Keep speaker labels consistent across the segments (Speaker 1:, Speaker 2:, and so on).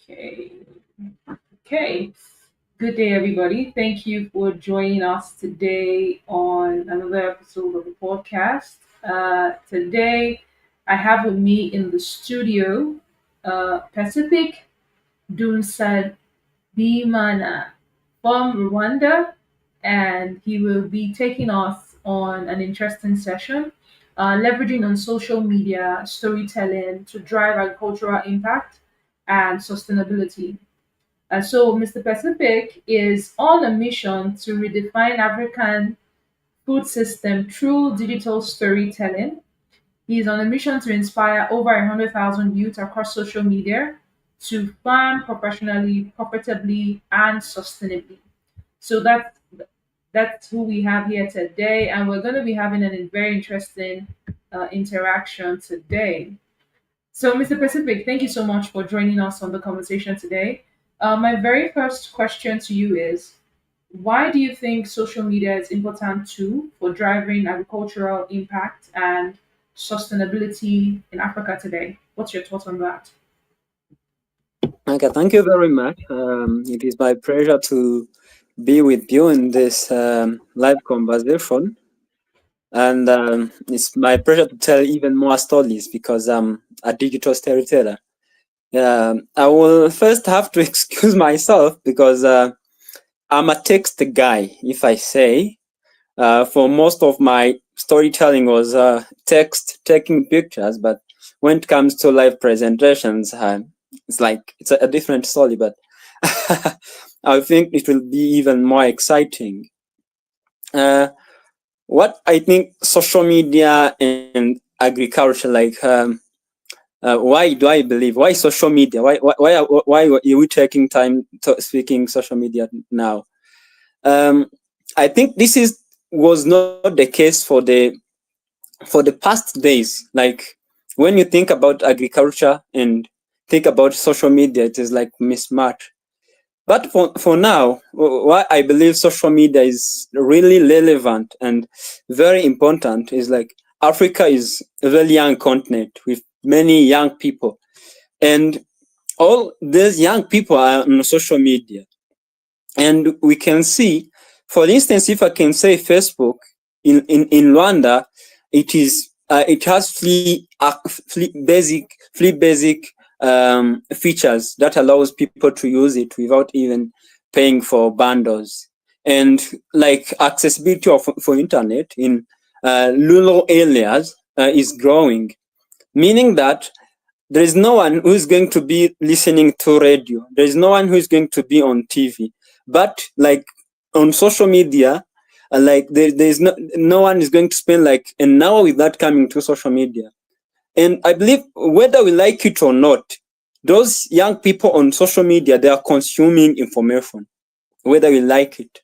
Speaker 1: Okay. Okay. Good day, everybody. Thank you for joining us today on another episode of the podcast. Today, I have with me in the studio Pacific Dunsad Bimana from Rwanda, and he will be taking us on an interesting session, leveraging on social media storytelling to drive agricultural impact and sustainability. So, Mr. Pacific is on a mission to redefine African food system through digital storytelling. He is on a mission to inspire over 100,000 youth across social media to farm professionally, profitably, and sustainably. So that's who we have here today, and we're going to be having a very interesting interaction today. So, Mr. Pacific, thank you so much for joining us on the conversation today. My very first question to you is, why do you think social media is important tool for driving agricultural impact and sustainability in Africa today? What's your thoughts on that?
Speaker 2: Okay, thank you very much. It is my pleasure to be with you in this live conversation. And it's my pleasure to tell even more stories because I'm a digital storyteller. I will first have to excuse myself because I'm a text guy, if I say. For most of my storytelling was text, taking pictures, but when it comes to live presentations, it's like it's a different story, but I think it will be even more exciting. Uh, what I think social media and agriculture, why do I believe? Why social media? Why are we taking time to speaking social media now? Um, I think this is was not the case for the past days. Like when you think about agriculture and think about social media, it is like mismatch. But for now, why I believe social media is really relevant and very important is like Africa is a very young continent with many young people. And all these young people are on social media. And we can see, for instance, if I can say Facebook in Rwanda, it has free basic features that allows people to use it without even paying for bundles, and like accessibility for internet in rural areas is growing, meaning that there is no one who is going to be listening to radio. There is no one who is going to be on TV. But like on social media, there is no one is going to spend like an hour without coming to social media. And I believe whether we like it or not, those young people on social media, they are consuming information, whether we like it.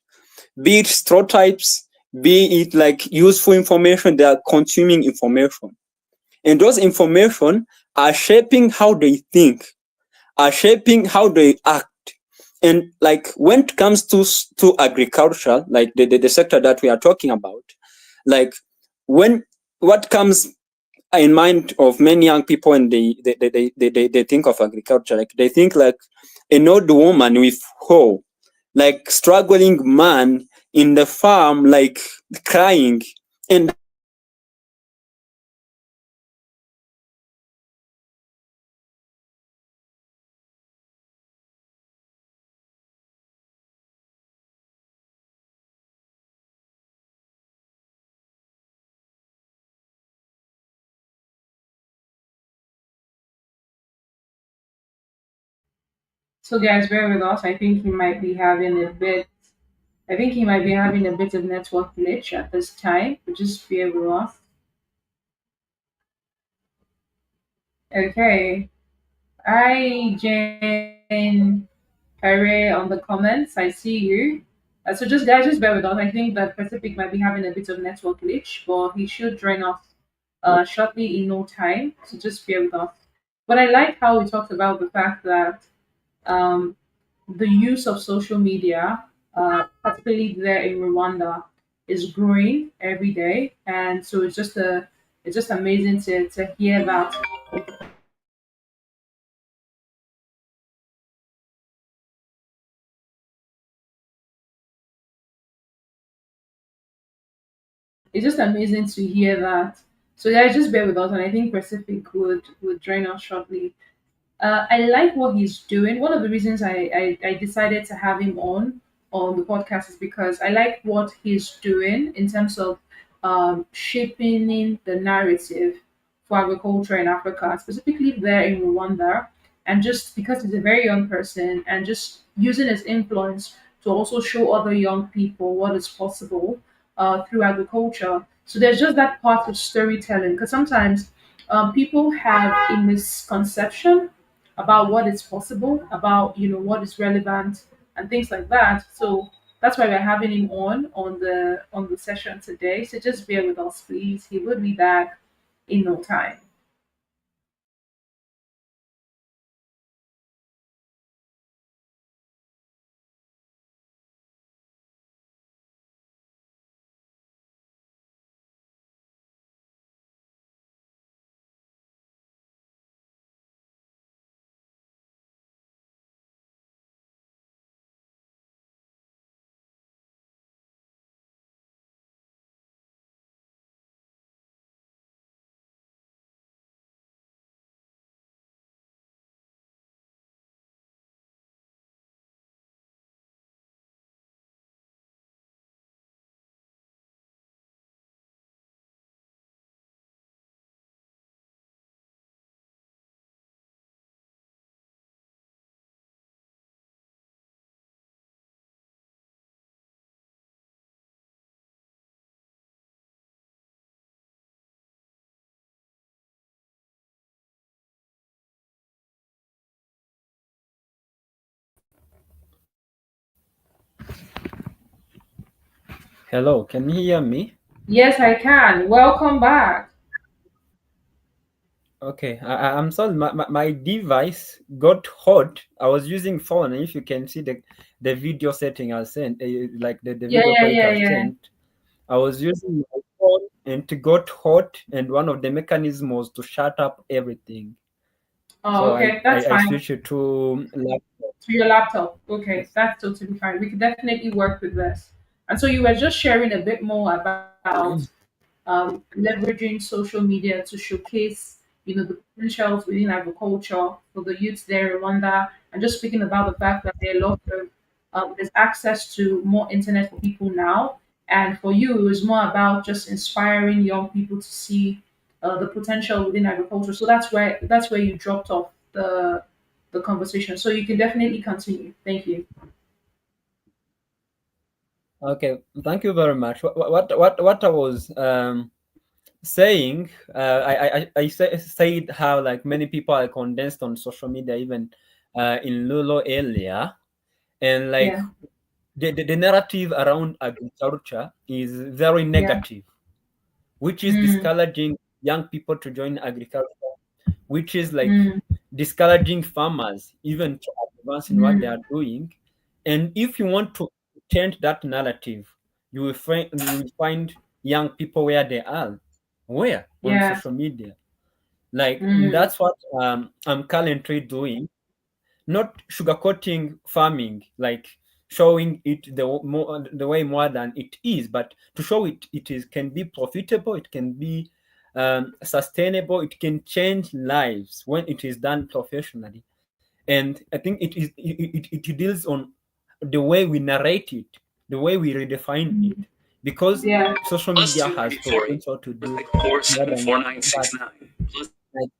Speaker 2: Be it stereotypes, be it like useful information, they are consuming information. And those information are shaping how they think, are shaping how they act. And like when it comes to agriculture, like the sector that we are talking about, like when what comes in mind of many young people when they think of agriculture, like they think like an old woman with hoe, like struggling man in the farm, like crying. And
Speaker 1: So, guys, bear with us. I think he might be having a bit of network glitch at this time. But just bear with us. Okay. Hi, Jane Perry on the comments. I see you. So just guys, just bear with us. I think that Pacific might be having a bit of network glitch, but he should join us shortly in no time. So just bear with us. But I like how we talked about the fact that um, the use of social media, particularly there in Rwanda, is growing every day, and so it's just amazing to hear that It's just amazing to hear that. So yeah, just bear with us, and I think Pacific would join us shortly. I like what he's doing. One of the reasons I decided to have him on the podcast is because I like what he's doing in terms of shaping the narrative for agriculture in Africa, specifically there in Rwanda. And just because he's a very young person and just using his influence to also show other young people what is possible through agriculture. So there's just that part of storytelling because sometimes people have a misconception about what is possible, about what is relevant and things like that. So that's why we're having him on the session today. So just bear with us, please. He will be back in no time.
Speaker 3: Hello, can you hear me?
Speaker 1: Yes, I can. Welcome back.
Speaker 3: Okay, I'm sorry, my device got hot. I was using phone, and if you can see the video setting I sent, like the
Speaker 1: Yeah,
Speaker 3: video
Speaker 1: yeah,
Speaker 3: quality
Speaker 1: yeah,
Speaker 3: I
Speaker 1: yeah.
Speaker 3: sent, I was using my phone, and it got hot, and one of the mechanisms was to shut up everything.
Speaker 1: Oh,
Speaker 3: So
Speaker 1: okay, that's
Speaker 3: I
Speaker 1: fine.
Speaker 3: switched it to laptop.
Speaker 1: To your laptop. Okay,
Speaker 3: Yes.
Speaker 1: that's totally fine. We can definitely work with this. And so you were just sharing a bit more about leveraging social media to showcase, the potentials within agriculture for the youths there in Rwanda, and just speaking about the fact that there are a lot of there's access to more internet for people now. And for you, it was more about just inspiring young people to see the potential within agriculture. So that's where you dropped off the conversation. So you can definitely continue. Thank you.
Speaker 3: Okay, thank you very much. What I was saying, said how like many people are condensed on social media, even in rural area, and like
Speaker 1: Yeah.
Speaker 3: the narrative around agriculture is very
Speaker 1: Yeah.
Speaker 3: negative, which is
Speaker 1: Mm,
Speaker 3: discouraging young people to join agriculture, which is like
Speaker 1: mm,
Speaker 3: discouraging farmers even to advance in what they
Speaker 1: mm.
Speaker 3: are doing. And if you want to change that narrative, you will find young people where they are. Where? On
Speaker 1: Yeah.
Speaker 3: social media. Like
Speaker 1: Mm,
Speaker 3: that's what I'm currently doing, not sugarcoating farming, like showing it the way more than it is, but to show it is can be profitable, it can be sustainable, it can change lives when it is done professionally. And I think it deals on the way we narrate it, the way we redefine it,
Speaker 1: mm.
Speaker 3: because
Speaker 1: Yeah.
Speaker 3: social media has potential to do more than that. Like,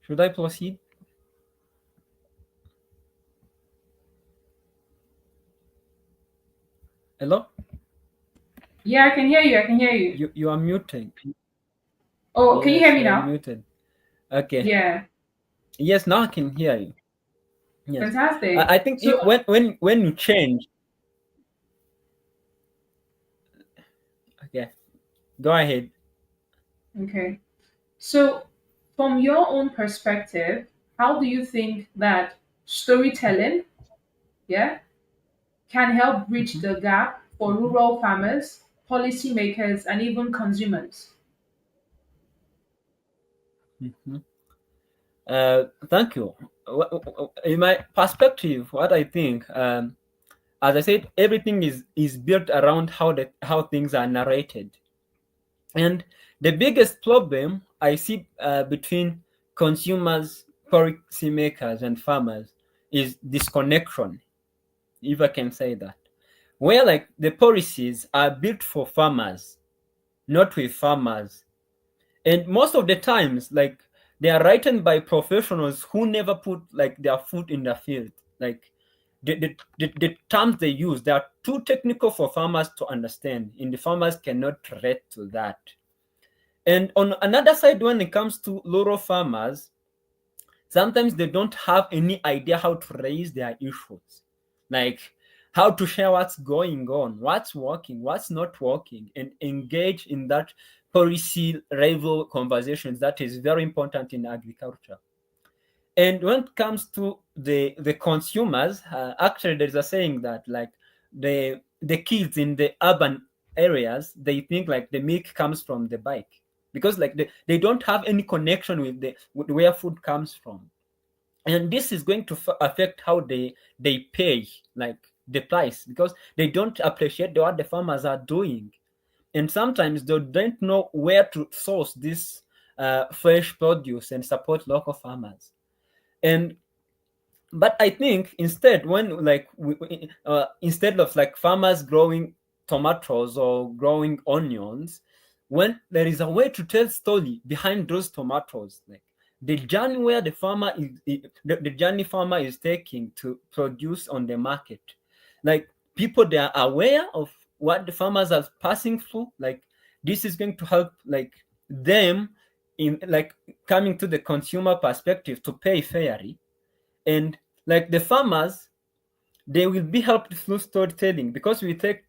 Speaker 3: should I proceed? Hello?
Speaker 1: Yeah, I can hear you. I can hear you.
Speaker 3: You are muted.
Speaker 1: Oh, can you hear
Speaker 3: Yes,
Speaker 1: me
Speaker 3: you are
Speaker 1: now?
Speaker 3: muted. Okay.
Speaker 1: Yeah.
Speaker 3: Yes, now I can hear you. Yes.
Speaker 1: Fantastic.
Speaker 3: I think
Speaker 1: So,
Speaker 3: when you change, okay, go ahead.
Speaker 1: okay. So, from your own perspective, how do you think that storytelling, yeah, can help bridge
Speaker 3: Mhm,
Speaker 1: the gap for
Speaker 3: mhm,
Speaker 1: rural farmers, policymakers, and even consumers?
Speaker 3: mhm. Thank you. in my perspective, what I think, as I said, everything is built around how things are narrated. And the biggest problem I see between consumers, policymakers, and farmers is disconnection, if I can say that. Where like the policies are built for farmers, not with farmers. And most of the times, like they are written by professionals who never put like their foot in the field. Like the terms they use, they are too technical for farmers to understand, and the farmers cannot relate to that. And on another side, when it comes to rural farmers, sometimes they don't have any idea how to raise their issues, like how to share what's going on, what's working, what's not working, and engage in that policy level conversations that is very important in agriculture. And when it comes to the consumers, actually there's a saying that like the kids in the urban areas, they think like the milk comes from the bike, because like they don't have any connection with the with where food comes from. And this is going to affect how they pay like the price, because they don't appreciate what the farmers are doing, and sometimes they don't know where to source this fresh produce and support local farmers. And but I think instead, when like instead of like farmers growing tomatoes or growing onions, when there is a way to tell story behind those tomatoes, like the journey where the farmer the journey farmer is taking to produce on the market, like people they are aware of what the farmers are passing through, like this is going to help like them in like coming to the consumer perspective to pay fairly. And like the farmers, they will be helped through storytelling, because we take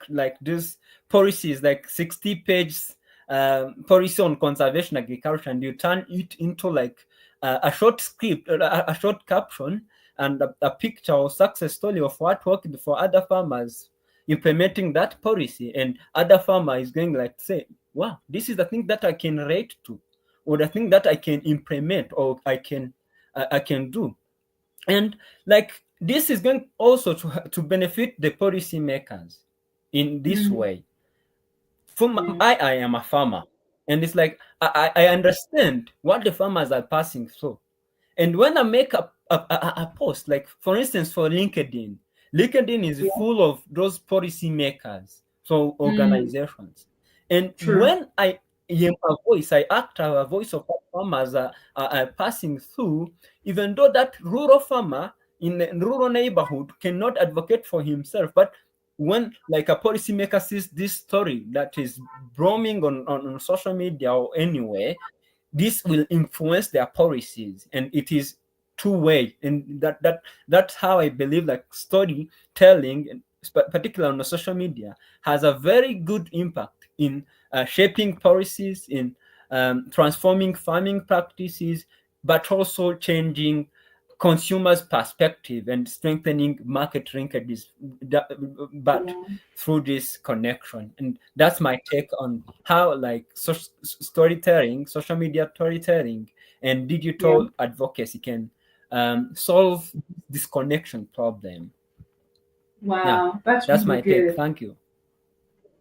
Speaker 3: like these policies, like 60 pages policy on conservation agriculture, and you turn it into like a short script, a short caption, and a picture or success story of what worked for other farmers implementing that policy. And other farmer is going like say, wow, this is the thing that I can relate to, or the thing that I can implement, or I can do. And like this is going also to benefit the policymakers in this
Speaker 1: Mm,
Speaker 3: way. From
Speaker 1: yeah.
Speaker 3: I am a farmer, and it's like I understand what the farmers are passing through. And when I make a post, like for instance for LinkedIn is
Speaker 1: Yeah.
Speaker 3: full of those policymakers, so
Speaker 1: Mm,
Speaker 3: organizations. And
Speaker 1: true.
Speaker 3: when I am a voice, I act as a voice of what farmers are passing through, even though that rural farmer in a rural neighborhood cannot advocate for himself. But when like a policymaker sees this story that is roaming on social media or anywhere, this will influence their policies, and it is two-way. And that's how I believe like storytelling, and particularly on the social media, has a very good impact in shaping policies, in transforming farming practices, but also changing consumers perspective and strengthening market linkages, but
Speaker 1: Yeah.
Speaker 3: through this connection. And that's my take on how like storytelling, social media storytelling, and
Speaker 1: Yeah.
Speaker 3: digital advocacy can solve this connection problem. Yeah,
Speaker 1: Wow, that's
Speaker 3: that's
Speaker 1: really
Speaker 3: my take.
Speaker 1: good.
Speaker 3: Thank you.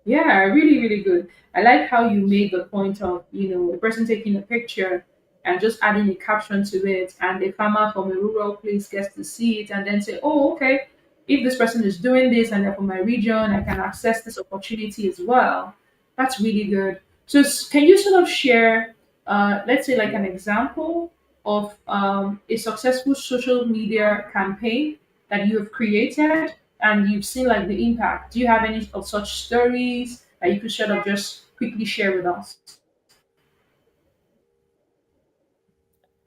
Speaker 1: Yeah, really, really good. I like how you made the point of, the person taking a picture and just adding a caption to it, and a farmer from a rural place gets to see it and then say, oh, okay, if this person is doing this and they're from my region, I can access this opportunity as well. That's really good. So, can you sort of share, let's say, like an example of a successful social media campaign that you have created and you've seen like the impact? Do you have any of such stories that you could sort of just quickly share with us?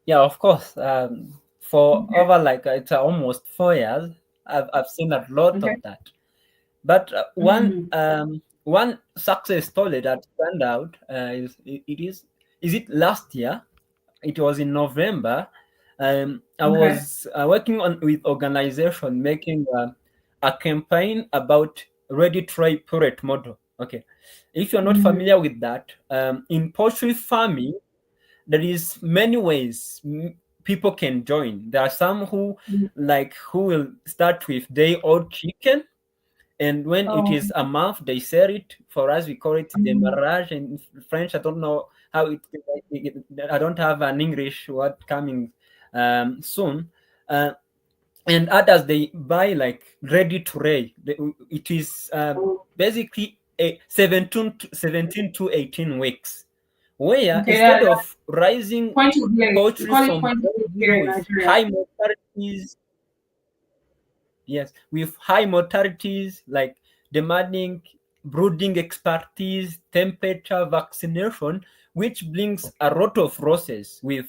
Speaker 3: Yeah, of course. For
Speaker 1: Okay.
Speaker 3: over like it's almost 4 years, I've seen a lot
Speaker 1: Okay.
Speaker 3: of that. But
Speaker 1: Mm,
Speaker 3: one success story that stand out is it last year? It was in November. I
Speaker 1: okay.
Speaker 3: was working on with organization making a campaign about ready try purate model. Okay, if you're not
Speaker 1: Mm,
Speaker 3: familiar with that, in poultry farming there is many ways. people can join. There are some who
Speaker 1: Mm.
Speaker 3: who will start with day-old chicken, and when it
Speaker 1: Oh.
Speaker 3: is a month, they sell it. For us, we call it
Speaker 1: Mm.
Speaker 3: demarrage in French. I don't know how I don't have an English word coming soon. Uh, and others they buy like ready to lay. It is
Speaker 1: Oh.
Speaker 3: basically a 17 to 18 weeks, where
Speaker 1: Okay.
Speaker 3: instead of rising
Speaker 1: Point of lay. We
Speaker 3: poultry
Speaker 1: call it
Speaker 3: from
Speaker 1: point of
Speaker 3: ground
Speaker 1: lay here
Speaker 3: zero
Speaker 1: in
Speaker 3: with
Speaker 1: Nigeria.
Speaker 3: high mortalities. Yes, with high mortalities, like demanding brooding expertise, temperature, vaccination, which brings a lot of losses with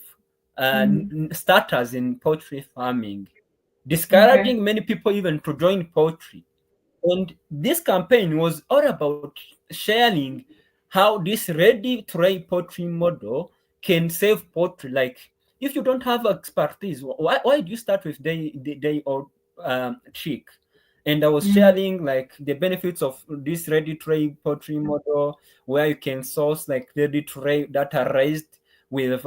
Speaker 1: Mm.
Speaker 3: starters in poultry farming,
Speaker 1: Okay.
Speaker 3: discouraging many people even to join poultry. And this campaign was all about sharing how this ready to lay poultry model can save poultry. Like, if you don't have expertise, why do you start with day old chick? And I was
Speaker 1: Mm.
Speaker 3: sharing like the benefits of this ready to lay poultry model, where you can source like ready to lay that are raised with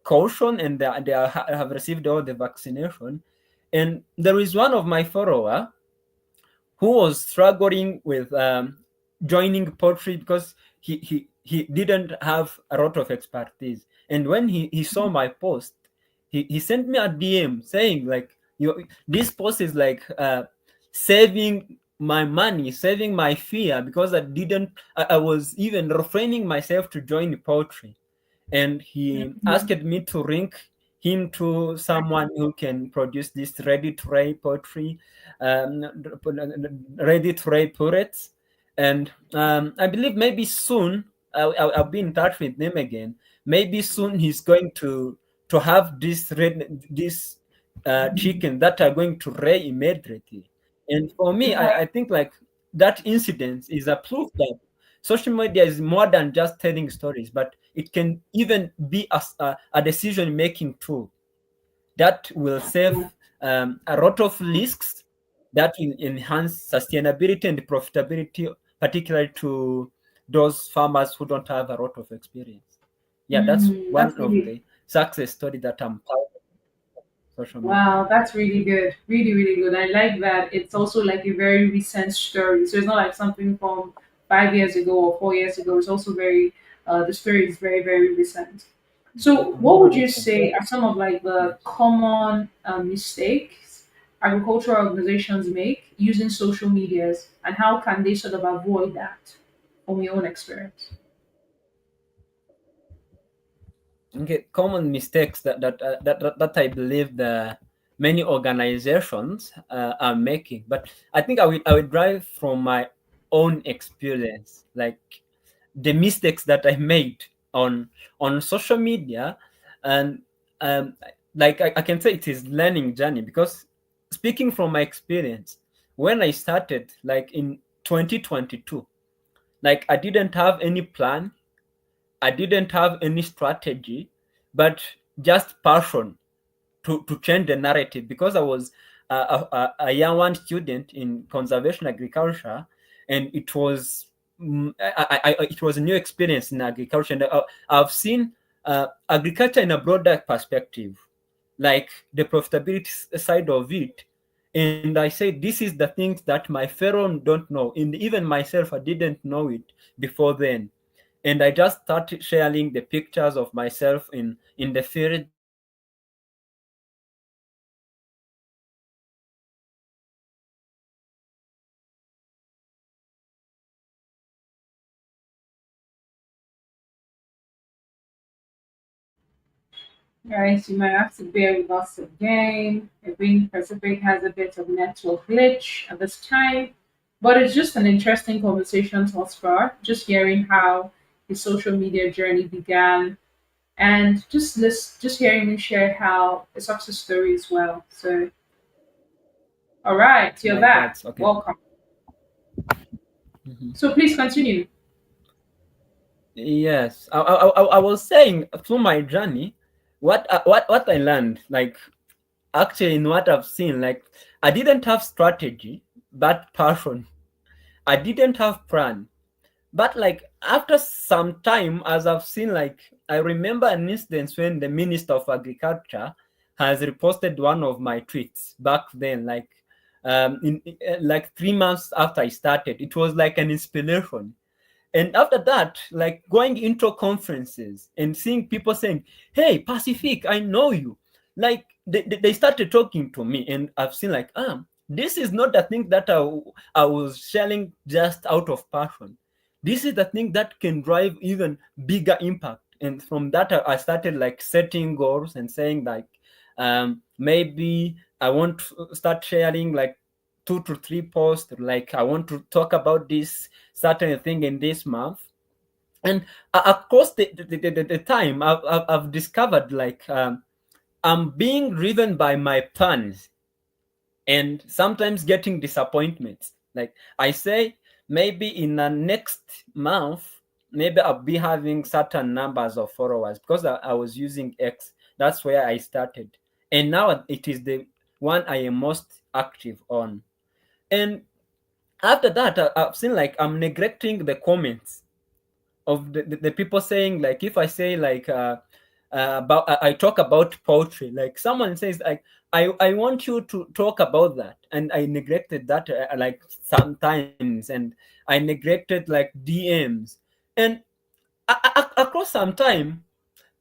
Speaker 3: caution, and have received all the vaccination. And there is one of my follower who was struggling with joining poultry because he didn't have a lot of expertise. And when he saw my post, he sent me a DM saying like, this post is like saving my money, saving my fear, because I was even refraining myself to join poultry. And he asked
Speaker 1: Mm.
Speaker 3: me to link him to someone who can produce this ready to lay poultry, um, ready to lay pullets. And I believe maybe soon I'll be in touch with him again. Maybe soon he's going to have this chicken that are going to lay immediately. And for me, I think like that incident is a proof that social media is more than just telling stories, but it can even be a decision making tool that will save a lot of risks, that will enhance sustainability and profitability, particularly to those farmers who don't have a lot of experience. Yeah, that's
Speaker 1: Mm.
Speaker 3: one
Speaker 1: That's
Speaker 3: of
Speaker 1: really
Speaker 3: the success story that I'm proud of social media.
Speaker 1: wow. That's really good. Really, really good. I like that. It's also like a very recent story, so it's not like something from 5 years ago or 4 years ago. It's also very. The story is very, very recent. So, what
Speaker 3: Very
Speaker 1: would you
Speaker 3: recent.
Speaker 1: say are some of like the
Speaker 3: Yes.
Speaker 1: common mistakes agricultural organizations make using social medias, and how can they sort of avoid that from your own experience?
Speaker 3: Okay, common mistakes that I believe the many organizations are making. But I think I will drive from my own experience, like the mistakes that I made on social media. And um, like I can say it is learning journey, because speaking from my experience, when I started like in 2022, like I didn't have any plan, I didn't have any strategy, but just passion to change the narrative, because I was a young one student in conservation agriculture, and it was it was a new experience in agriculture. And I've seen agriculture in a broader perspective, like the profitability side of it. And I say this is the things that my fellow don't know, and even myself I didn't know it before then. And I just started sharing the pictures of myself in the field, and I just started
Speaker 1: Guys, you might have to bear with us again. I think Pacific has a bit of network glitch at this time, but it's just an interesting conversation thus far. Just hearing how his social media journey began, and just hearing him share how a success story as well. So, all right, you're
Speaker 3: like
Speaker 1: back.
Speaker 3: that. Okay.
Speaker 1: Welcome.
Speaker 3: Mhm.
Speaker 1: So please continue.
Speaker 3: Yes, I was saying through my journey, what I learned, like actually in what I've seen, like I didn't have strategy, but passion. I didn't have plan, but like after some time, as I've seen, like I remember an instance when the Minister of Agriculture has reposted one of my tweets back then, like like 3 months after I started. It was like an inspiration. And after that, like going into conferences and seeing people saying, "Hey, Pacific, I know you." Like they started talking to me, and I've seen like, this is not the thing that I was sharing just out of passion. This is the thing that can drive even bigger impact. And from that, I started like setting goals and saying like, maybe I want to start sharing like 2 to 3 posts. Like I want to talk about this certain thing in this month. And across the time, I've discovered like, I'm being driven by my plans and sometimes getting disappointments. Like I say, maybe in the next month, maybe I'll be having certain numbers of followers because I was using X. That's where I started. And now it is the one I am most active on. And after that, I've seen like I'm neglecting the comments of the people saying like, if I say like, about I talk about poetry, like someone says like, I want you to talk about that, and I neglected that, like sometimes, and I neglected like DMs. And across some time,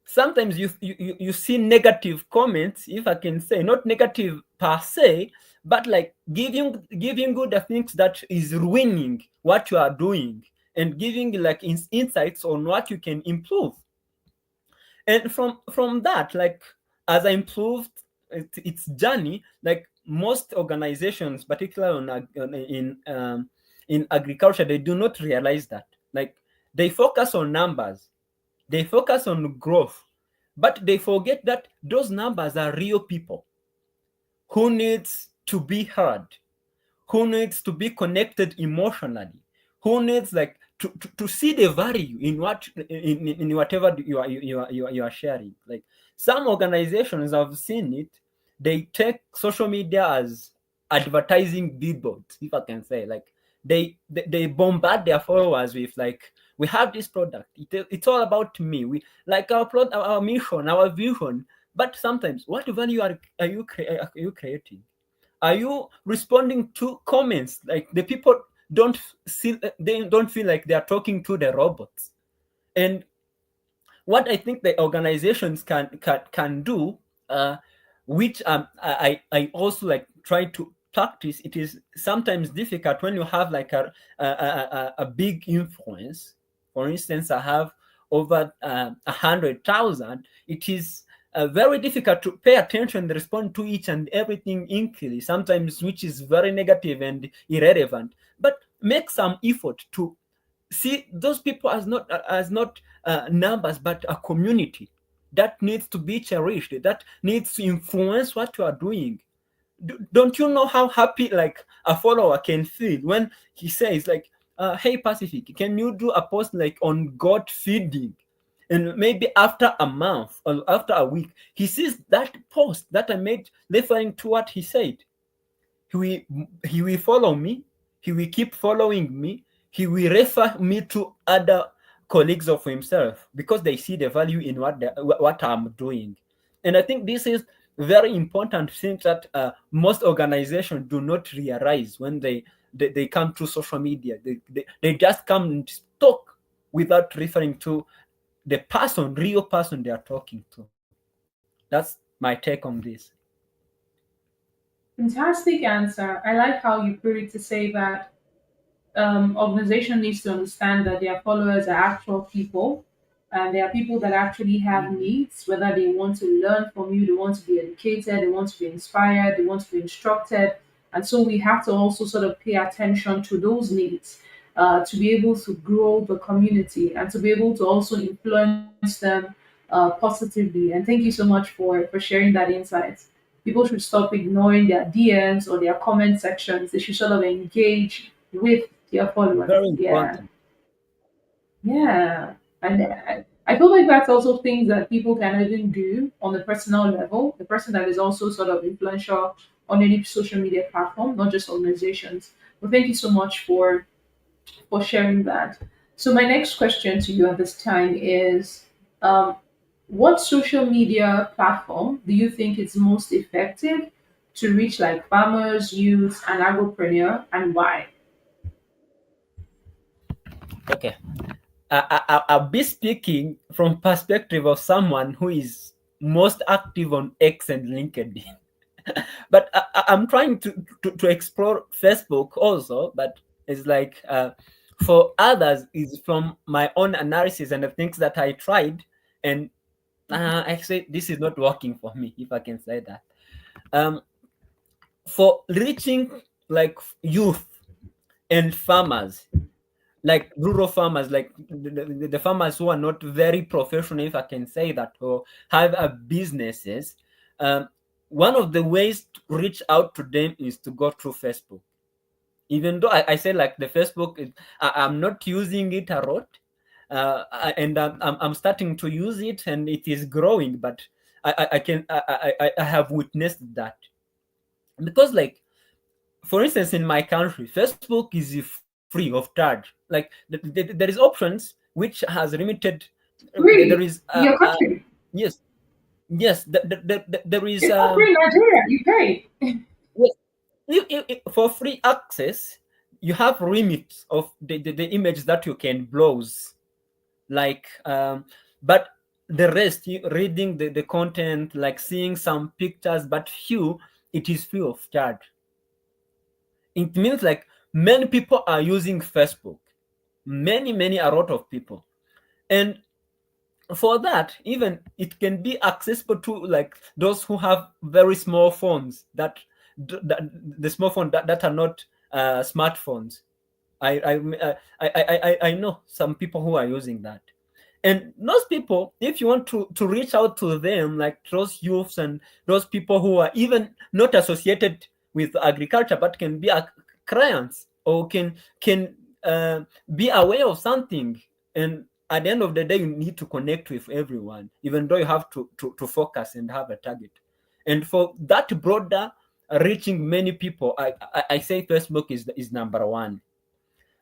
Speaker 3: sometimes you see negative comments, if I can say, not negative per se, but like giving you the things that is ruining what you are doing, and giving like insights on what you can improve. And from that, like as I improved its journey, like most organizations, particularly in agriculture, they do not realize that. Like they focus on numbers, they focus on growth, but they forget that those numbers are real people who needs to be heard, who needs to be connected emotionally, who needs like to see the value in what in whatever you are sharing. Like some organizations, I've seen it, they take social media as advertising billboards, if I can say. Like they bombard their followers with like, we have this product, it's all about me, we like our product, our mission, our vision. But sometimes, what value are you creating? Are you responding to comments? Like the people don't see, they don't feel like they are talking to the robots. And what I think the organizations can do, uh, which I also like try to practice. It is sometimes difficult when you have like a big influence. For instance, I have over 100,000. It is very difficult to pay attention and respond to each and everything equally. Sometimes, which is very negative and irrelevant. But make some effort to see those people as not numbers, but a community that needs to be cherished, that needs to influence what you are doing. Don't you know how happy like a follower can feel when he says like, hey Pacific, can you do a post like on God feeding? And maybe after a month or after a week, he sees that post that I made referring to what he said. He will follow me, he will keep following me, he will refer me to other colleagues of himself because they see the value in what I'm doing. And I think this is very important thing that most organizations do not realize when they come to social media. They just come and talk without referring to the person, real person they are talking to. That's my take on this.
Speaker 1: Fantastic answer. I like how you put it to say that organization needs to understand that their followers are actual people, and they are people that actually have needs, whether they want to learn from you, they want to be educated, they want to be inspired, they want to be instructed. And so we have to also sort of pay attention to those needs, to be able to grow the community and to be able to also influence them positively. And thank you so much for sharing that insight. People should stop ignoring their DMs or their comment sections. They should sort of engage with their followers.
Speaker 3: Very
Speaker 1: Yeah,
Speaker 3: important.
Speaker 1: yeah. And I feel like that's also things that people can even do on the personal level. The person that is also sort of influential on any social media platform, not just organizations. Well, thank you so much for sharing that. So my next question to you at this time is, um, what social media platform do you think is most effective to reach like farmers, youth, and agripreneur, and why?
Speaker 3: Okay. I'll be speaking from perspective of someone who is most active on X and LinkedIn. But I'm trying to explore Facebook also, but it's like for others is from my own analysis and the things that I tried, and I say this is not working for me, if I can say that. Um, for reaching like youth and farmers, like rural farmers, like the farmers who are not very professional, if I can say that, or have businesses, um, one of the ways to reach out to them is to go through Facebook. Even though I say like the Facebook, I'm not using it a lot, and I'm starting to use it, and it is growing. But I have witnessed that because, like, for instance, in my country, Facebook is free of charge. Like there is options which has limited. There
Speaker 1: Free
Speaker 3: is
Speaker 1: in your country.
Speaker 3: yes, yes. There is
Speaker 1: It's not free in Nigeria. You pay.
Speaker 3: yes, for free access. You have limits of the image that you can browse. Like but the rest, reading the content, like seeing some pictures, but few, it is free of charge. It means like many people are using Facebook. Many, a lot of people. And for that, even it can be accessible to like those who have very small phones that the small phone that are not smartphones. I know some people who are using that. And those people, if you want to reach out to them, like those youths and those people who are even not associated with agriculture but can be clients, or can be aware of something. And at the end of the day, you need to connect with everyone, even though you have to focus and have a target. And for that broader reaching many people, I say Facebook is number one.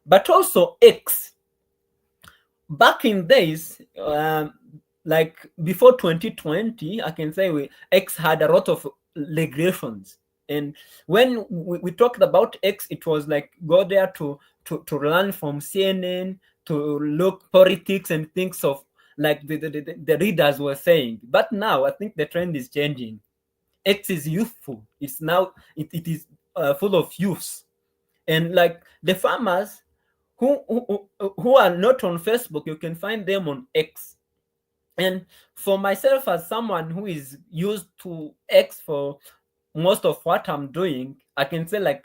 Speaker 3: But also X, back in days, like before 2020, I can say X had a lot of regulations. And when we talked about X, it was like go there to learn from CNN, to look politics and things of like the readers were saying. But now I think the trend is changing. X is youthful. It's now it is full of youths. And like the farmers who are not on Facebook, you can find them on X. And for myself, as someone who is used to X for most of what I'm doing, I can say like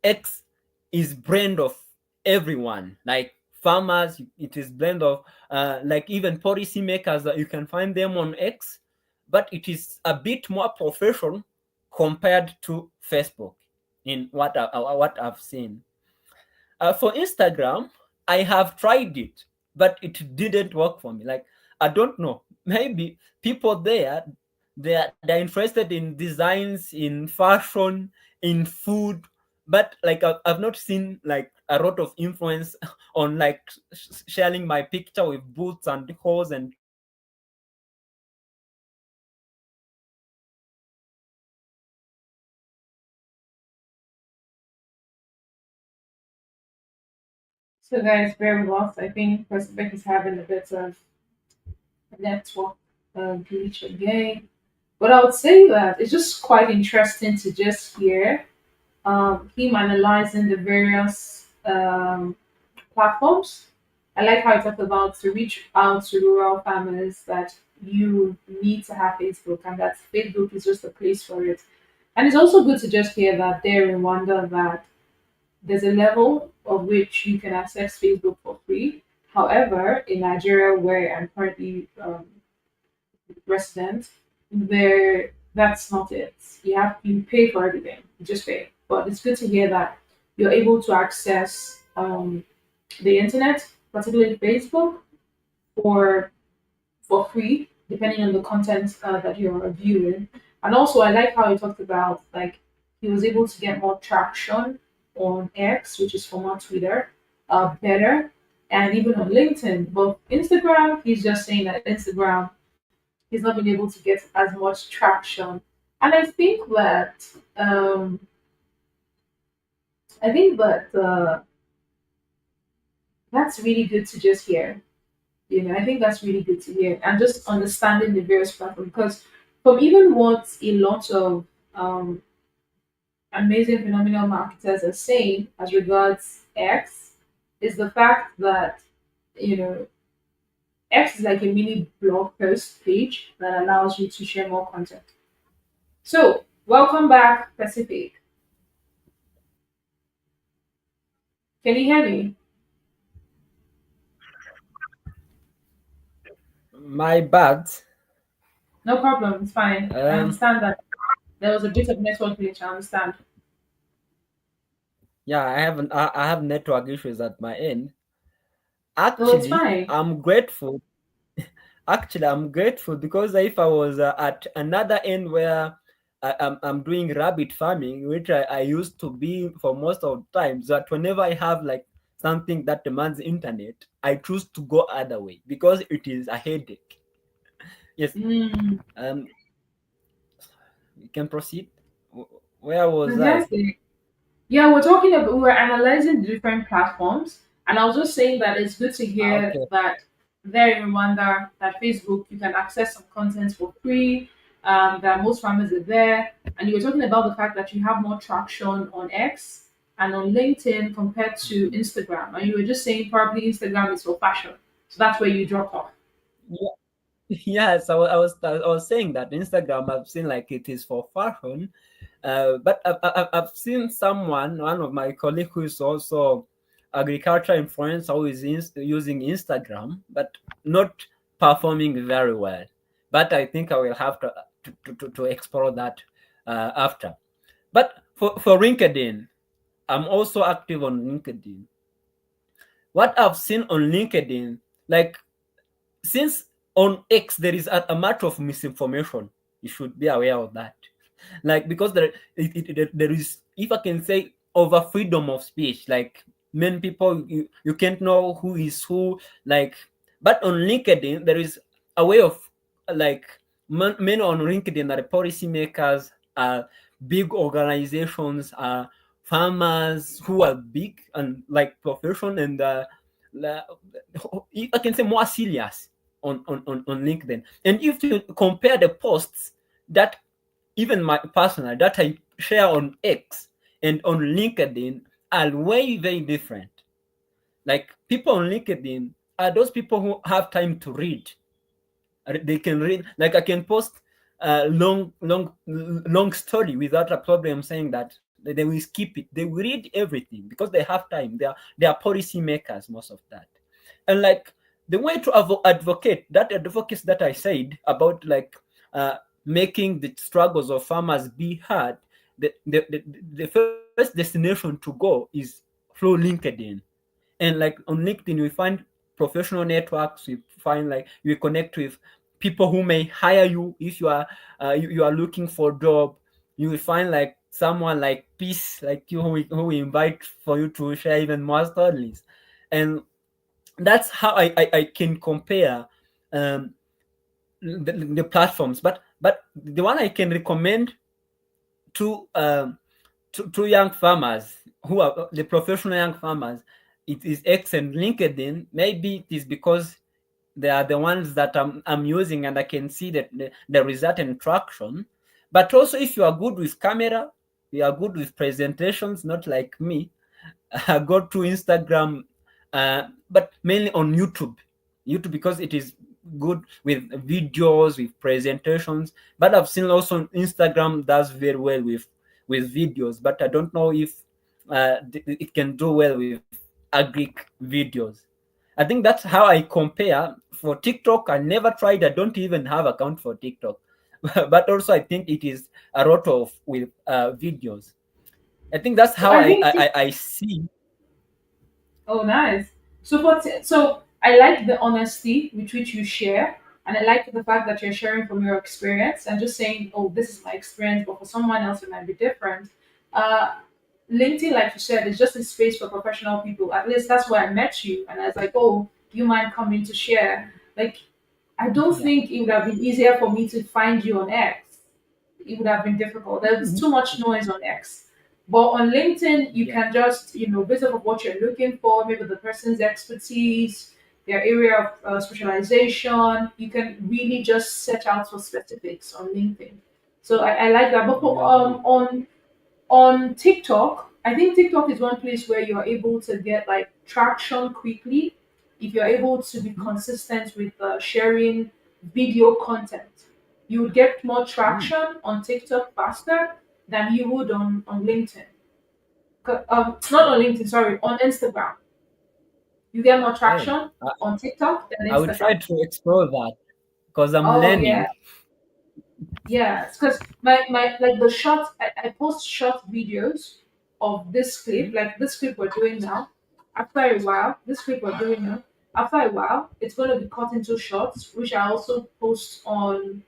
Speaker 3: X is blend of everyone. Like farmers, it is blend of like even policymakers, that you can find them on X, but it is a bit more professional compared to Facebook in what I've seen. For Instagram, I have tried it, but it didn't work for me. Like I don't know. Maybe people there, they're interested in designs, in fashion, in food, but like I've not seen like a lot of influence on like sharing my picture with boots and hose and clothes and like sharing my picture with farmers and things like that.
Speaker 1: So guys, bear with us. I think Prospect is having a bit of network glitch again. But I would say that it's just quite interesting to just hear him analyzing the various platforms. I like how he talked about to reach out to rural farmers that you need to have Facebook, and that Facebook is just a place for it. And it's also good to just hear that there in Rwanda that there's a level of which you can access Facebook for free. However, in Nigeria, where I'm currently resident, there that's not it. You pay for everything. You just pay. But it's good to hear that you're able to access the internet, particularly Facebook, for free, depending on the content that you're viewing. And also, I like how he talked about like he was able to get more traction on X, which is former Twitter, better. and even on LinkedIn. But Instagram, he's just saying that Instagram, he's not been able to get as much traction. And um, I think that that's really good to just hear. I think that's really good to hear, and just understanding the various platforms, because from even what a lot of um, amazing phenomenal marketers are saying as regards X is the fact that you know X is like a mini blog post page that allows you to share more content. So, welcome back, Pacific. Can you hear me?
Speaker 3: My bad.
Speaker 1: No problem. It's fine. I
Speaker 3: Um,
Speaker 1: understand that there was a bit of network glitch. I understand.
Speaker 3: yeah, I have network issues at my end.
Speaker 1: So it's
Speaker 3: Actually,
Speaker 1: fine.
Speaker 3: I'm grateful. Actually, I'm grateful because if I was at another end where I'm doing rabbit farming, which I used to be for most of the times, that whenever I have like something that demands internet, I choose to go other way because it is a headache. Yes.
Speaker 1: Mm,
Speaker 3: Um, we can proceed. Where was I?
Speaker 1: fantastic. Yeah, we're talking about we're analyzing the different platforms, and I was just saying that it's good to hear
Speaker 3: Okay.
Speaker 1: that there in Rwanda, that Facebook you can access some content for free. That most farmers are there, and you were talking about the fact that you have more traction on X and on LinkedIn compared to Instagram, and you were just saying probably Instagram is for fashion, so that's where you drop off.
Speaker 3: Yeah. Yes, I was saying that Instagram I've seen like it is for fashion, but I've seen one of my colleagues who is also agriculture influencer who is using Instagram, but not performing very well. But I think I will have to explore that after. But for LinkedIn, I'm also active on LinkedIn. What I've seen on LinkedIn, like since on X there is a matter of misinformation, you should be aware of that. Like because there is, if I can say, over freedom of speech. Like many people, you can't know who is who. Like, but on LinkedIn there is a way of like men on LinkedIn are policymakers, big organizations, farmers who are big and like profession and la- I can say more serious on LinkedIn. And if you compare the posts that even my personal that I share on X and on LinkedIn are way very different. Like people on LinkedIn are those people who have time to read. They can read. Like I can post a long story without a problem saying that they will skip it. They will read everything because they have time. They are policy makers most of that. And like the way to advocate that advocacy that I said about like uh, making the struggles of farmers be heard, the first destination to go is through LinkedIn. And like on LinkedIn we find professional networks, we find like you connect with people who may hire you if you are looking for a job. You will find like someone like peace like you who we invite for you to share even more stories. And that's how I can compare um, the platforms. But the one I can recommend to to young farmers who are the professional young farmers, it is X and LinkedIn. Maybe it is because they are the ones that I'm using and I can see that the result and traction. But also if you are good with camera, you are good with presentations, not like me, go to Instagram, but mainly on YouTube. YouTube because it is good with videos, with presentations. But I've seen also Instagram does very well with videos. But I don't know if it can do well with agri videos. I think that's how I compare. For TikTok, I never tried. I don't even have account for TikTok. But also, I think it is a lot of with videos. I think that's
Speaker 1: So
Speaker 3: how
Speaker 1: I think
Speaker 3: I see.
Speaker 1: oh, nice. So I like the honesty with which you share, and I like the fact that you're sharing from your experience and just saying, "Oh, this is my experience," but for someone else it might be different. Uh, LinkedIn, like you said, is just a space for professional people. At least that's where I met you, and I was like, oh, do you mind coming to share? Like, I don't
Speaker 3: Yeah.
Speaker 1: think it would have been easier for me to find you on X. It would have been difficult. There's too much noise on X. But on LinkedIn, you
Speaker 3: Yeah.
Speaker 1: can just, based off of what you're looking for, maybe the person's expertise, their area of specialization, you can really just search out for specifics on LinkedIn. So I like that. But
Speaker 3: You agree.
Speaker 1: on TikTok, I think TikTok is one place where you're able to get like traction quickly if you're able to be
Speaker 3: Mhm.
Speaker 1: consistent with sharing video content. You would get more
Speaker 3: Mm.
Speaker 1: traction on TikTok faster than you would on LinkedIn. Not on LinkedIn, sorry, on Instagram. You get more
Speaker 3: Hey,
Speaker 1: traction on TikTok than
Speaker 3: I will try
Speaker 1: Instagram.
Speaker 3: to explore that because I'm
Speaker 1: Oh yeah,
Speaker 3: learning.
Speaker 1: yes, because my like the short I post short videos of this clip,
Speaker 3: Mhm.
Speaker 1: like this clip we're doing now. After a while, this clip we're doing now. After a while, it's going to be cut into shorts, which I also post on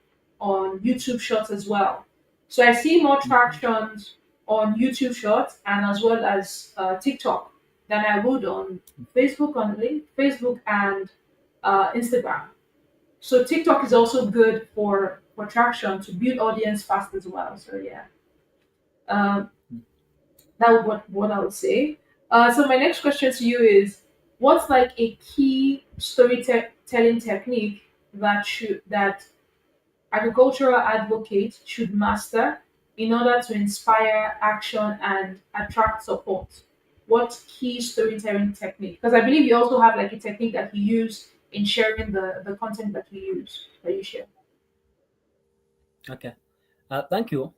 Speaker 1: YouTube Shorts as well. So I see more
Speaker 3: Mhm.
Speaker 1: traction on YouTube Shorts and as well as TikTok than I would on Facebook and Instagram. So TikTok is also good for traction to build audience fast as well. So yeah, um, that would what I would say. So my next question to you is, what's like a key storytelling technique that agricultural advocates should master in order to inspire action and attract support? What key storytelling technique? Because I believe you also have like a technique that you use in sharing the content that you share.
Speaker 3: Okay. Thank you.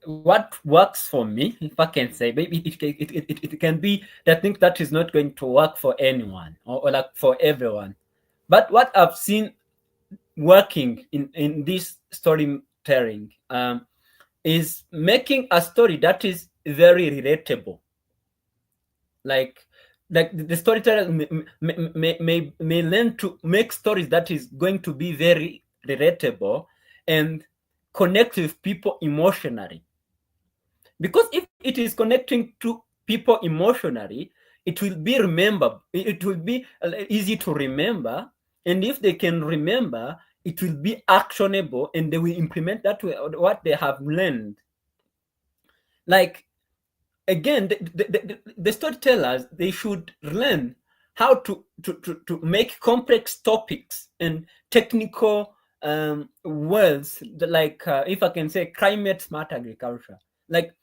Speaker 3: What works for me, if I can say, maybe it can be the thing that is not going to work for anyone or like for everyone. But what I've seen working in this storytelling is making a story that is very relatable. Like the storyteller may learn to make stories that is going to be very relatable and connect with people emotionally, because if it is connecting to people emotionally, it will be it will be easy to remember, and if they can remember, it will be actionable and they will implement what they have learned. Like, again, the storytellers, they should learn how to make complex topics and technical words, like if I can say climate smart agriculture. Like,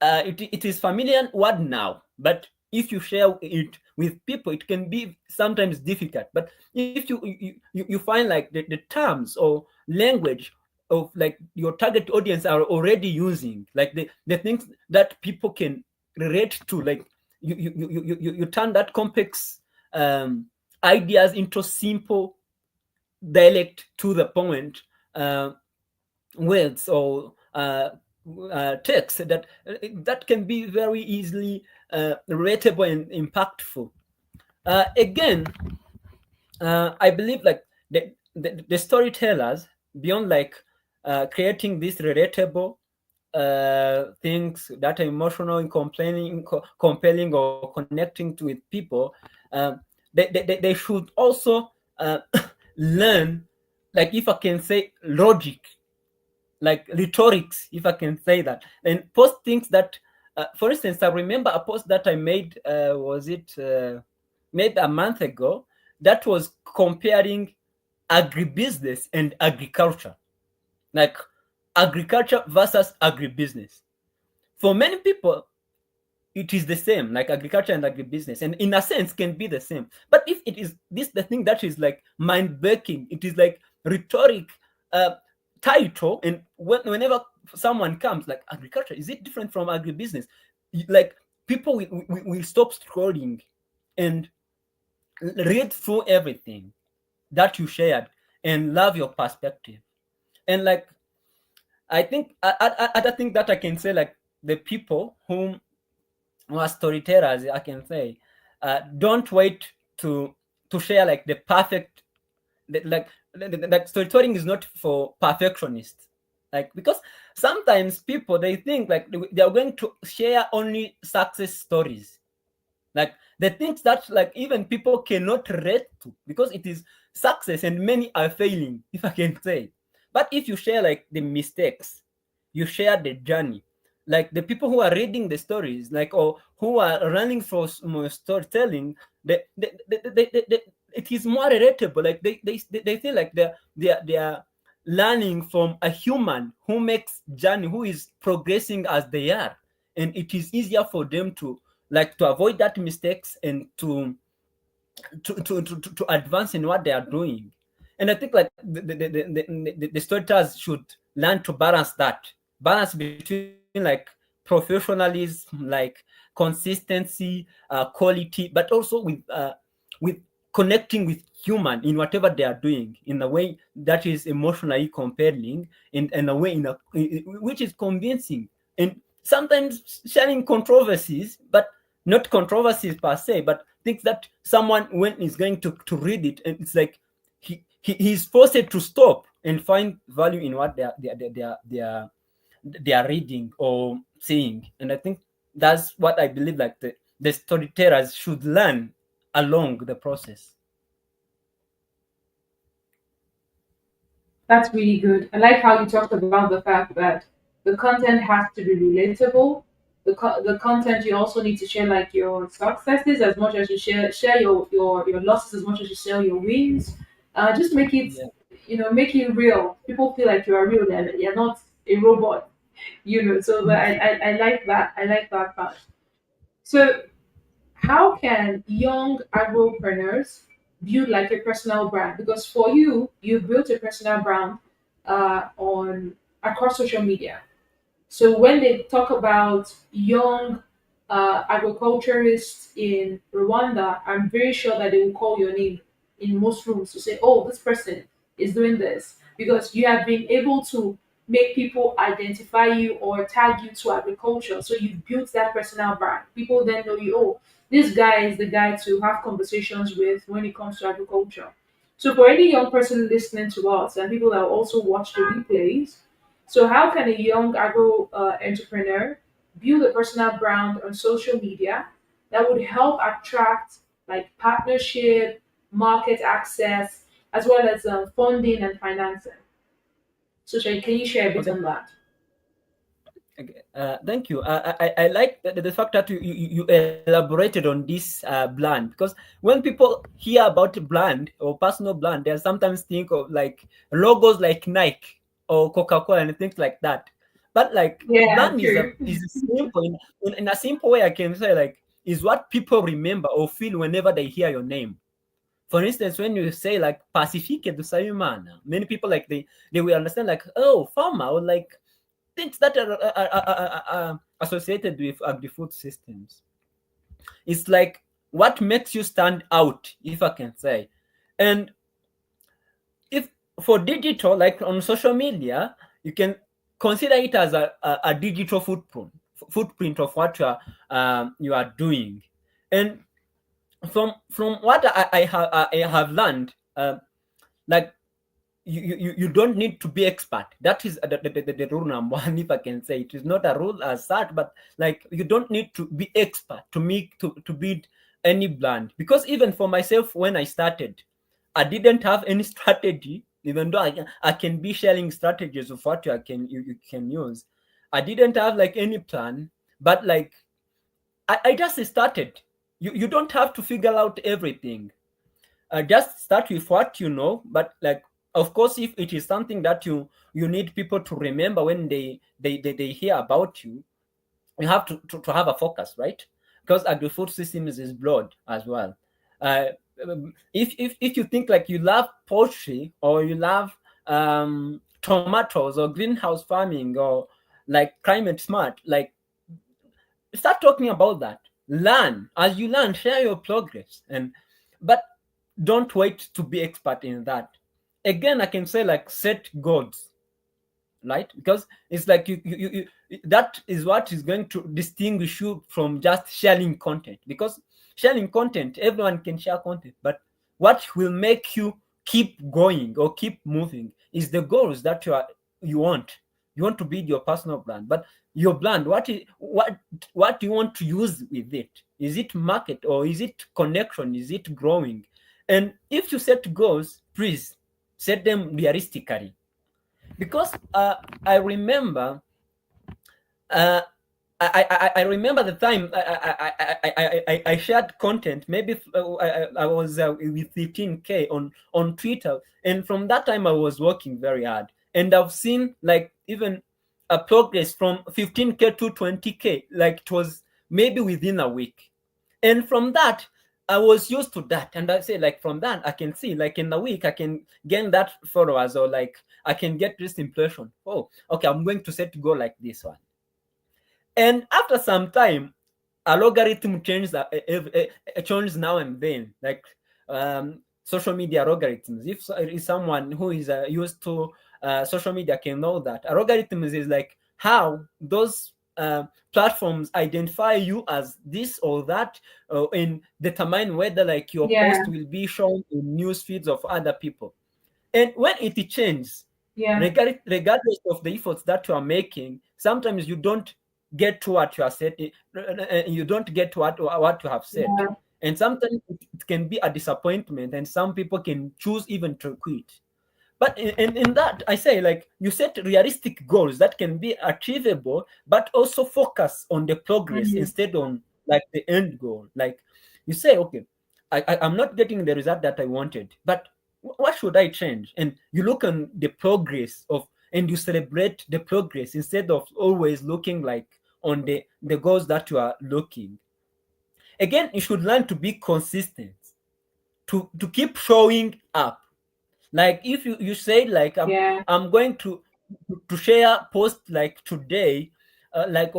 Speaker 3: it is familiar word now, but if you share it with people, it can be sometimes difficult. But if you find like the terms or language of like your target audience are already using, like the things that people can relate to, like you turn that complex ideas into simple dialect to the point words or text that can be very easily relatable and impactful. Again, I believe like the storytellers, beyond like creating these relatable things that are emotional and compelling or connecting with people, um, they should also learn, like if I can say, logic, like rhetorics, if I can say that, and post things that, for instance, I remember a post that I made, was it maybe a month ago, that was comparing agribusiness and agriculture, like agriculture versus agribusiness. For many people, it is the same, like agriculture and agribusiness, and in a sense can be the same. But if it is this the thing that is like mind breaking, it is like rhetoric uh, title, and whenever someone comes like agriculture, is it different from agribusiness? Like, people will stop scrolling and read through everything that you shared and love your perspective. And like, I think other thing that I can say, like the people who are storytellers, I can say, don't wait to share like the perfect, like storytelling is not for perfectionists. Like, because sometimes people, they think like they are going to share only success stories, like the things that like even people cannot relate to, because it is success and many are failing, if I can say. But if you share like the mistakes, you share the journey, like the people who are reading the stories, like, or who are running for storytelling, it is more relatable. Like they feel like they are learning from a human who makes journey, who is progressing as they are, and it is easier for them to like to avoid that mistakes and to advance in what they are doing. And I think like the storytellers should learn to balance between like professionalism, like consistency, quality, but also with connecting with human in whatever they are doing in a way that is emotionally compelling, in a way which is convincing, and sometimes sharing controversies, but not controversies per se, but things that someone when is going to read it, and it's like he's forced to stop and find value in what they are reading or seeing. And I think that's what I believe like the storytellers should learn along the process.
Speaker 1: That's really good. I like how you talked about the fact that the content has to be relatable. The content, you also need to share like your successes as much as you share your losses as much as you share your wins. Just make it,
Speaker 3: Yeah.
Speaker 1: make it real. People feel like you are real and you're not a robot. So I like that. I like that part. So how can young agropreneurs build like a personal brand? Because for you, you built a personal brand on across social media. So when they talk about young agriculturists in Rwanda, I'm very sure that they will call your name in most rooms to say, "Oh, this person is doing this," because you have been able to make people identify you or tag you to agriculture. So you've built that personal brand. People then know you. Oh, this guy is the guy to have conversations with when it comes to agriculture. So for any young person listening to us and people that also watch the replays, so, how can a young agro entrepreneur build a personal brand on social media that would help attract like partnership, market access, as well as funding and financing? So, can you share a bit
Speaker 3: Okay.
Speaker 1: on that?
Speaker 3: Okay, thank you. I like the fact that you elaborated on this brand, because when people hear about brand or personal brand, they sometimes think of like logos like Nike or Coca-Cola and things like that. But like
Speaker 1: Yeah,
Speaker 3: brand
Speaker 1: true.
Speaker 3: is simple in a simple way. I can say like is what people remember or feel whenever they hear your name. For instance, when you say like Pacifique du Sayumana, many people like they will understand like, oh, farmer, or like things that are associated with agri-food systems. It's like what makes you stand out, if I can say. And if for digital, like on social media, you can consider it as a digital footprint of what you are doing. And from what I have learned, like you don't need to be expert. That is the rule number one, if I can say. It is not a rule as such, but like you don't need to be expert to build any brand. Because even for myself, when I started, I didn't have any strategy, even though I can be sharing strategies of what you can use. I didn't have like any plan, but like I just started. You don't have to figure out everything. Just start with what you know, but like of course if it is something that you need people to remember when they hear about you, you have to have a focus, right? Because agri-food systems is broad as well. uh, if you think like you love poultry or you love tomatoes or greenhouse farming or like climate smart, like start talking about that. Learn as you learn, share your progress, and but don't wait to be expert in that. Again, I can say like set goals, right? Because it's like that is what is going to distinguish you from just sharing content. Because sharing content, everyone can share content, but what will make you keep going or keep moving is the goals that you want. You want to build your personal brand, but your brand, what do you want to use with it? Is it market, or is it connection? Is it growing? And if you set goals, please set them realistically. Because I remember, uh, I remember the time I shared content. Maybe I was with 15K on Twitter, and from that time I was working very hard, and I've seen like even a progress from 15K to 20K. Like it was maybe within a week, and from that I was used to that, and I say like from that I can see like in a week I can gain that followers, or like I can get this impression. Oh, okay, I'm going to set goal like this one. And after some time, a logarithm changes, changes now and then, like social media algorithms. If someone who is used to social media can know that algorithms is like how those platforms identify you as this or that, and determine whether like your
Speaker 1: Yeah.
Speaker 3: post will be shown in news feeds of other people. And when it changes,
Speaker 1: Yeah.
Speaker 3: regardless of the efforts that you are making, sometimes you don't get to what you are set, you don't get to what you have set.
Speaker 1: Yeah.
Speaker 3: And sometimes it can be a disappointment, and some people can choose even to quit. But in that, I say like you set realistic goals that can be achievable, but also focus on the progress
Speaker 1: Mm.
Speaker 3: instead on like the end goal. Like you say, okay, I'm not getting the result that I wanted, but what should I change? And you look on the progress of, and you celebrate the progress instead of always looking like on the goals that you are looking. Again, you should learn to be consistent, to keep showing up. Like if you say like
Speaker 1: Yeah.
Speaker 3: I'm going to share post like today, like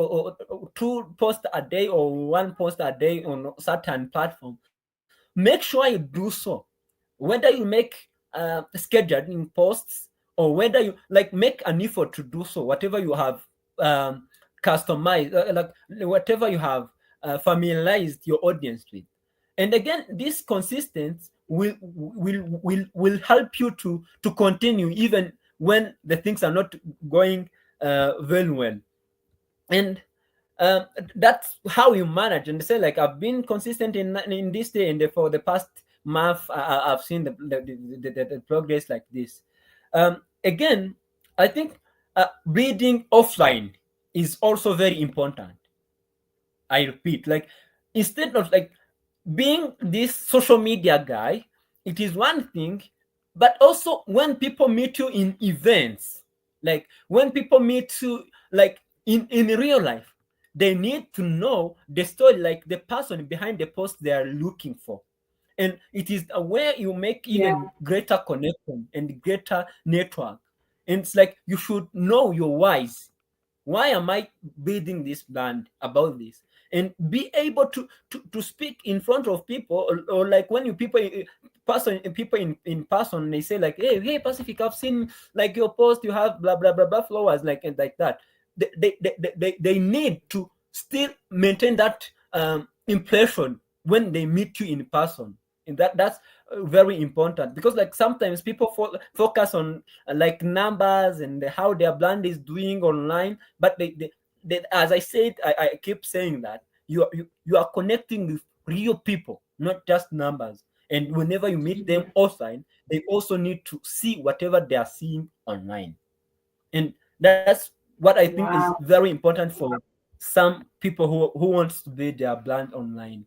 Speaker 3: two posts a day or one post a day on certain platform, make sure you do so. Whether you make scheduling posts, or whether you like make an effort to do so, whatever you have um, customized, like whatever you have familiarized your audience with. And again, this consistent will help you to continue even when the things are not going very well. And um, that's how you manage. And say like I've been consistent in this day, and for the past month I've seen the progress like this. Again, I think reading offline is also very important. I repeat, like instead of like being this social media guy, it is one thing, but also when people meet you in events, like when people meet you like in real life, they need to know the story, like the person behind the post they are looking for. And it is where you make
Speaker 1: Yeah.
Speaker 3: even greater connection and greater network. And it's like you should know your whys. Why am I building this brand about this? And be able to speak in front of people, or like when you people in person, they say like, hey Pacific, I've seen like your post, you have blah blah blah blah followers, like, and like that. They need to still maintain that impression when they meet you in person. And that's very important, because like sometimes people focus on like numbers and how their brand is doing online, but they as I said, I keep saying that you are connecting with real people, not just numbers. And whenever you meet them
Speaker 1: Mm.
Speaker 3: offline, they also need to see whatever they are seeing online. And that's what I think is
Speaker 1: Wow.
Speaker 3: very important for some people who wants to build their brand online.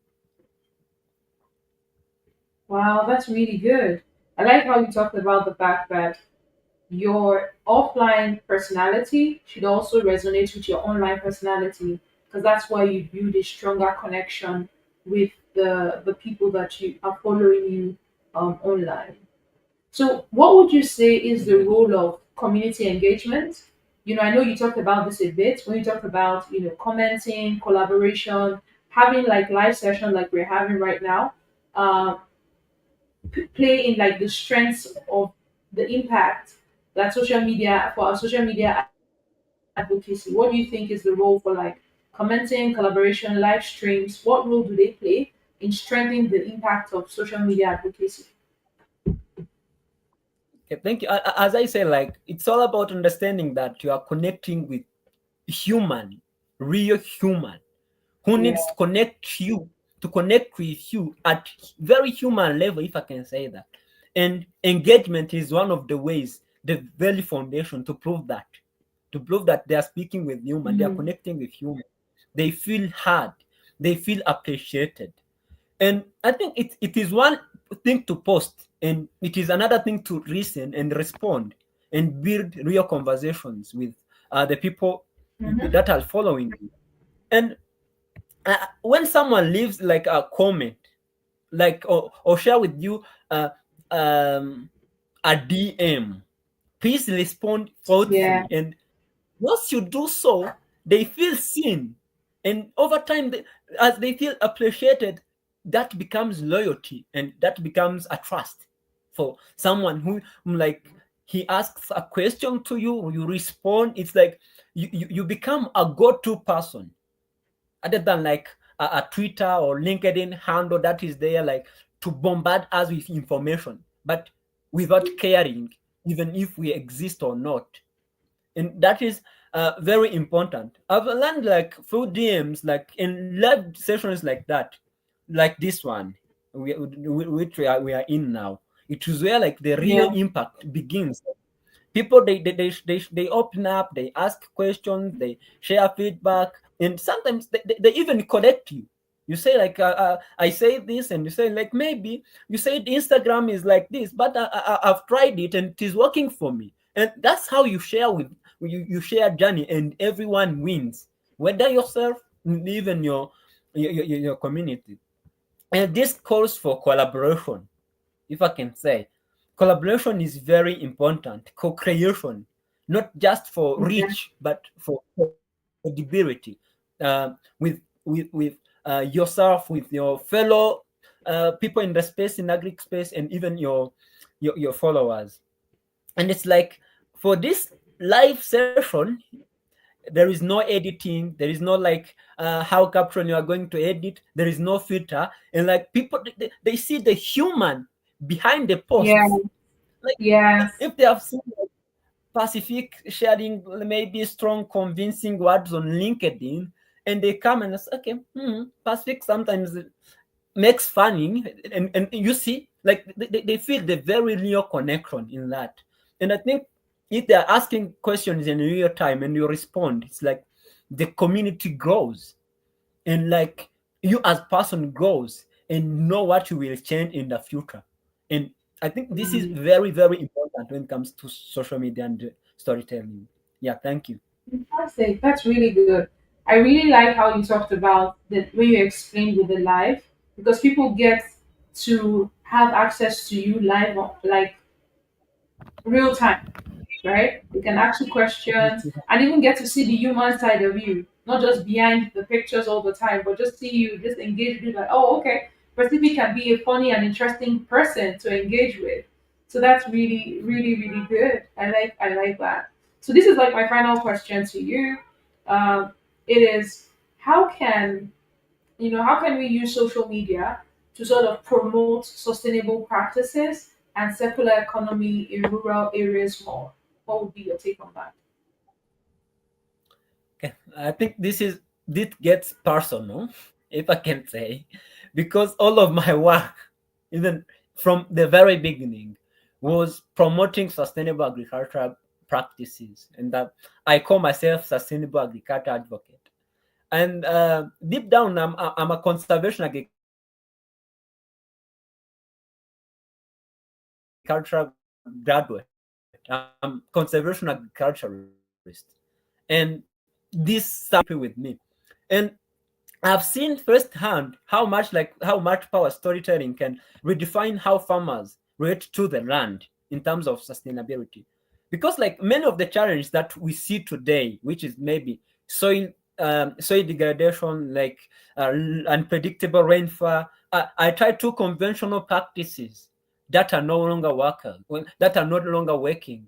Speaker 1: Wow, that's really good. I like how you talked about the fact that your offline personality should also resonate with your online personality, because that's why you build a stronger connection with the people that you are following you online. So, what would you say is the
Speaker 3: Exactly.
Speaker 1: role of community engagement? I know you talked about this a bit when you talked about, commenting, collaboration, having like live session like we're having right now, uh, play in like the strengths of the impact that social media for our social media advocacy. What do you think is the role for like commenting, collaboration, live streams? What role do they play in strengthening the impact of social media advocacy?
Speaker 3: Okay, thank you. As I say, like it's all about understanding that you are connecting with human, real human, who
Speaker 1: Yeah.
Speaker 3: needs to connect with you at very human level, if I can say that. And engagement is one of the ways, the very foundation to prove that they are speaking with human, they are
Speaker 1: Mm-hmm.
Speaker 3: connecting with human. They feel heard, they feel appreciated. And I think it is one thing to post, and it is another thing to listen and respond and build real conversations with the people
Speaker 1: Mm-hmm.
Speaker 3: that are following you. And when someone leaves like a comment, like or share with you uh, um, a DM, please respond
Speaker 1: Yeah.
Speaker 3: thoughtfully. And once you do so, they feel seen, and over time, as they feel appreciated, that becomes loyalty, and that becomes a trust for someone who like he asks a question to you, you respond. It's like you become a go-to person other than like a Twitter or LinkedIn handle that is there like to bombard us with information, but without caring even if we exist or not. And that is very important. I've learned like through DMs, like in live sessions like that, like this one, which we are in now. It is where like the real
Speaker 1: Yeah.
Speaker 3: impact begins. People they open up, they ask questions, they share feedback, and sometimes they even correct you. You say like I say this, and you say like maybe you said Instagram is like this, but I've tried it and it is working for me. And that's how you share with you share journey, and everyone wins, whether yourself, even your community. And this calls for collaboration, if I can say. Collaboration is very important. Co-creation, not just for
Speaker 1: Yeah.
Speaker 3: reach, but for credibility. With yourself, with your fellow people in the space, in agri space, and even your followers. And it's like for this live session, there is no editing, there is no like how caption you are going to edit, there is no filter, and like people they see the human behind the
Speaker 1: Yeah.
Speaker 3: posts. Like
Speaker 1: Yes.
Speaker 3: if they have seen like, Pacific sharing maybe strong convincing words on LinkedIn, and they come and say okay, Pacific sometimes makes funny, and you see like they feel the very real connection in that. And I think if they're asking questions in real time and you respond, it's like the community grows, and like you as person grows, and know what you will change in the future. And I think this is
Speaker 1: Mm.
Speaker 3: very very important when it comes to social media and storytelling. Yeah, thank you.
Speaker 1: Fantastic. That's really good. I really like how you talked about the way you explained with the live, because people get to have access to you live, like real time, right? They can ask you questions and even get to see the human side of you, not just behind the pictures all the time, but just see you, just engage with like, oh, okay, Percipi can be a funny and interesting person to engage with. So that's really, really, really good. I like that. So this is like my final question to you. It is, how can how can we use social media to sort of promote sustainable practices and circular economy in rural areas more? What would be your take on that?
Speaker 3: Okay. I think this gets personal, if I can say, because all of my work, even from the very beginning, was promoting sustainable agricultural practices, and that I call myself sustainable agriculture advocate. And deep down, I'm a conservation agricultural graduate. I'm conservation agriculturist, and this something with me. And I've seen firsthand how much power storytelling can redefine how farmers relate to the land in terms of sustainability. Because like many of the challenges that we see today, which is maybe soil soil degradation, like unpredictable rainfall, I try two conventional practices that are no longer working, that are no longer working.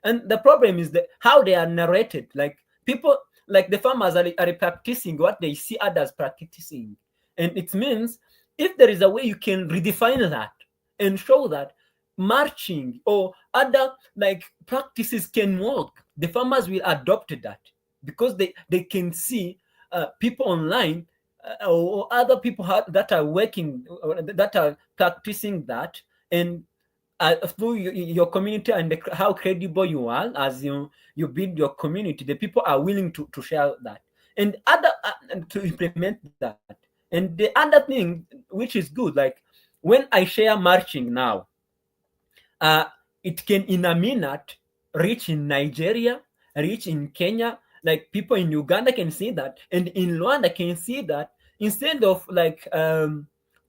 Speaker 3: And the problem is that how they are narrated, like people like the farmers are practicing what they see others practicing. And it means if there is a way you can redefine that and show that, marching or other like practices can work, the farmers will adopt that because they can see people online or other people that are working, that are practicing that, and through your community and how credible you are as you build your community, the people are willing to share that and other and to implement that. And the other thing which is good, like when I share marching now, uh, it can in a minute reach in Nigeria, reach in Kenya. Like people in Uganda can see that, and in Rwanda can see that, instead of like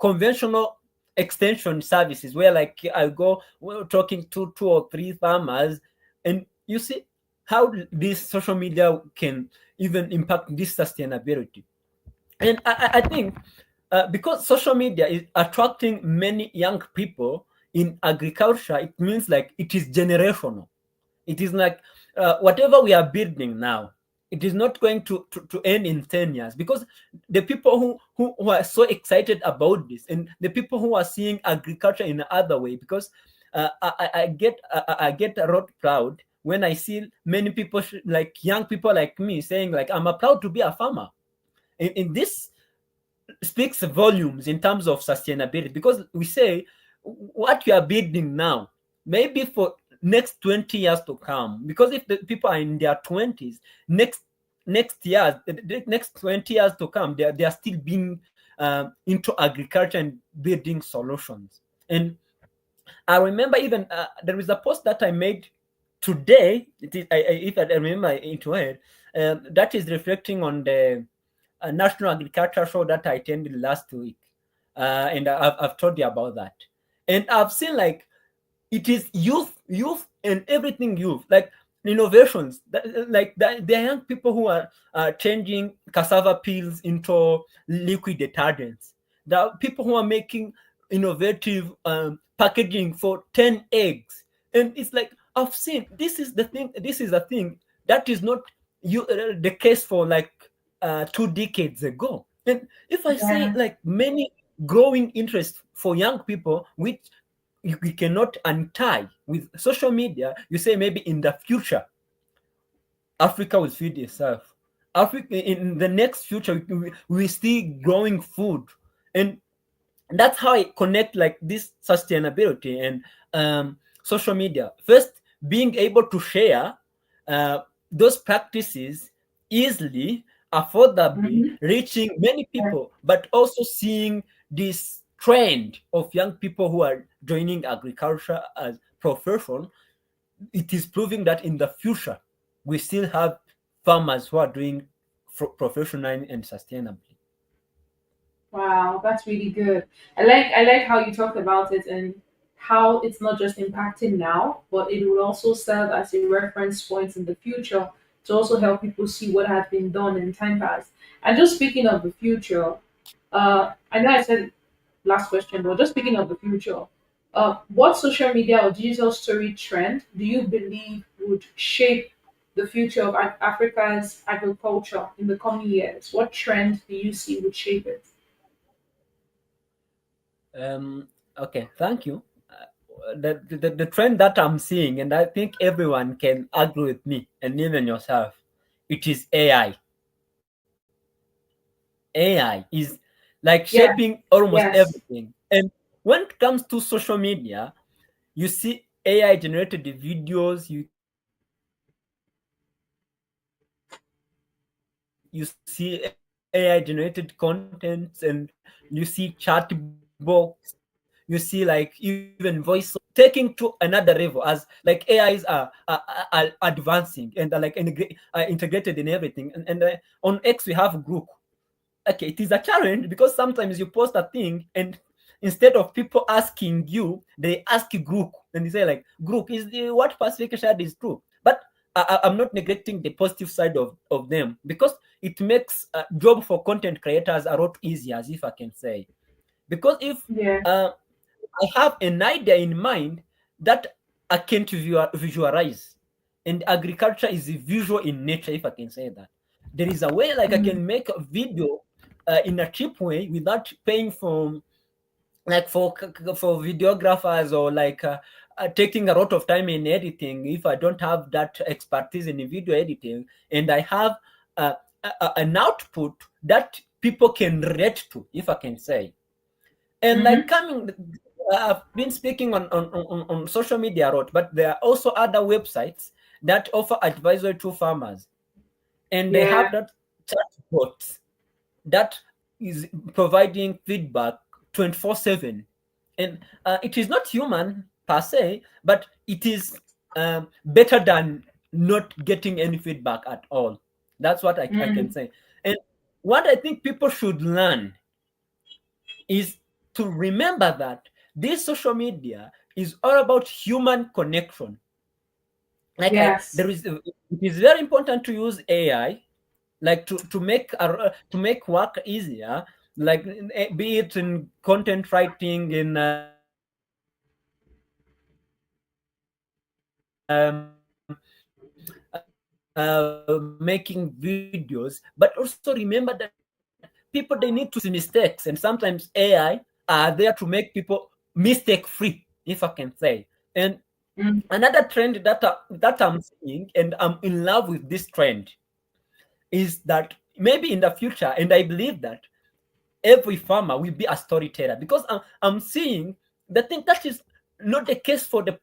Speaker 3: conventional extension services where like I go talking to two or three farmers, and you see how this social media can even impact this sustainability. And I think because social media is attracting many young people in agriculture, it means like it is generational. It is like whatever we are building now, it is not going to end in 10 years, because the people who are so excited about this, and the people who are seeing agriculture in another way, because I get a lot proud when I see many people like young people like me saying like I'm proud to be a farmer. In this speaks volumes in terms of sustainability, because we say what you are building now maybe for next 20 years to come, because if the people are in their 20s, next years, the next 20 years to come, they are still being into agriculture and building solutions. And I remember even there is a post that I made today, it is, if I remember it well, that is reflecting on the national agriculture show that I attended last week, and I've told you about that. And I've seen like it is youth, and everything youth, like innovations. Like there are young people who are changing cassava peels into liquid detergents. There are people who are making innovative packaging for 10 eggs, and it's like I've seen this is the thing. This is a thing that is not the case for like 2 decades ago. And if I say
Speaker 1: Yeah.
Speaker 3: like many growing interest for young people, which you cannot untie with social media, you say maybe in the future Africa will feed itself. Africa in the next future we still growing food, and that's how I connect like this sustainability and social media. First, being able to share uh, those practices easily, affordably,
Speaker 1: Mm-hmm.
Speaker 3: reaching many
Speaker 1: Yeah.
Speaker 3: people, but also seeing this trend of young people who are joining agriculture as profession. It is proving that in the future we still have farmers who are doing professionally and sustainably.
Speaker 1: Wow, that's really good. I like how you talked about it and how it's not just impacting now, but it will also serve as a reference point in the future to also help people see what has been done in time past. And just speaking of the future, I know I said last question, but just speaking of the future, what social media or digital story trend do you believe would shape the future of Africa's agriculture in the coming years? What trend do you see would shape it?
Speaker 3: Okay, thank you. The trend that I'm seeing, and I think everyone can agree with me, and even yourself, it is AI. AI is like
Speaker 1: Yeah.
Speaker 3: shaping almost
Speaker 1: Yes.
Speaker 3: everything. And when it comes to social media, you see AI generated videos, you see AI generated contents, and you see chatbots, you see even voice taking to another level, as like AIs are advancing and are like integrated in everything. And on X we have Group. Okay, it is a challenge because sometimes you post a thing, and instead of people asking you, they ask Group, and they say like, Group, is the what Pacific shared is true? But I'm not neglecting the positive side of them, because it makes job for content creators a lot easier, as if I can say. Because if
Speaker 1: Yeah.
Speaker 3: uh, I have an idea in mind that I can't visualize, and agriculture is visual in nature, if I can say that. There is a way like I
Speaker 1: Mm.
Speaker 3: can make a video in a cheap way without paying for like for videographers, or like taking a lot of time in editing. If I don't have that expertise in video editing, and I have an output that people can relate to, if I can say. And like
Speaker 1: Mm-hmm.
Speaker 3: coming, I've been speaking on social media a lot, but there are also other websites that offer advisory to farmers, and they
Speaker 1: Yeah.
Speaker 3: have that chatbot that is providing feedback 24/7. And it is not human per se, but it is better than not getting any feedback at all. That's what I can
Speaker 1: Mm.
Speaker 3: say. And what I think people should learn is to remember that this social media is all about human connection. Like
Speaker 1: Yes.
Speaker 3: it is very important to use AI, like to make work easier, like be it in content writing, in making videos. But also remember that people, they need to see mistakes, and sometimes AI are there to make people mistake free, if I can say. And
Speaker 1: Mm.
Speaker 3: another trend that I'm seeing, and I'm in love with this trend, is that maybe in the future, and I believe that every farmer will be a storyteller, because I'm seeing the thing that is not the case for the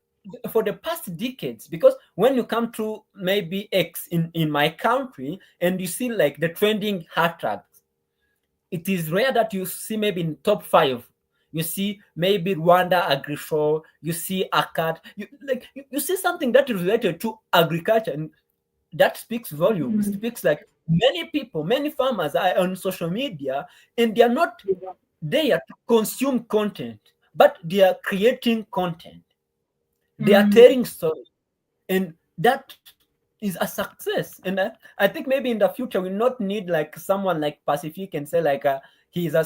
Speaker 3: past decades. Because when you come to maybe X in my country, and you see like the trending hashtags, it is rare that you see maybe in top five. You see maybe Rwanda agri show, you see ACAT, you see something that is related to agriculture, and that speaks volume. It
Speaker 1: Mm.
Speaker 3: speaks like many people, many farmers are on social media, and they are not there to consume content, but they are creating content. They are
Speaker 1: Mm.
Speaker 3: telling stories, and that is a success. And I think maybe in the future we not need like someone like Pacific and say like he is a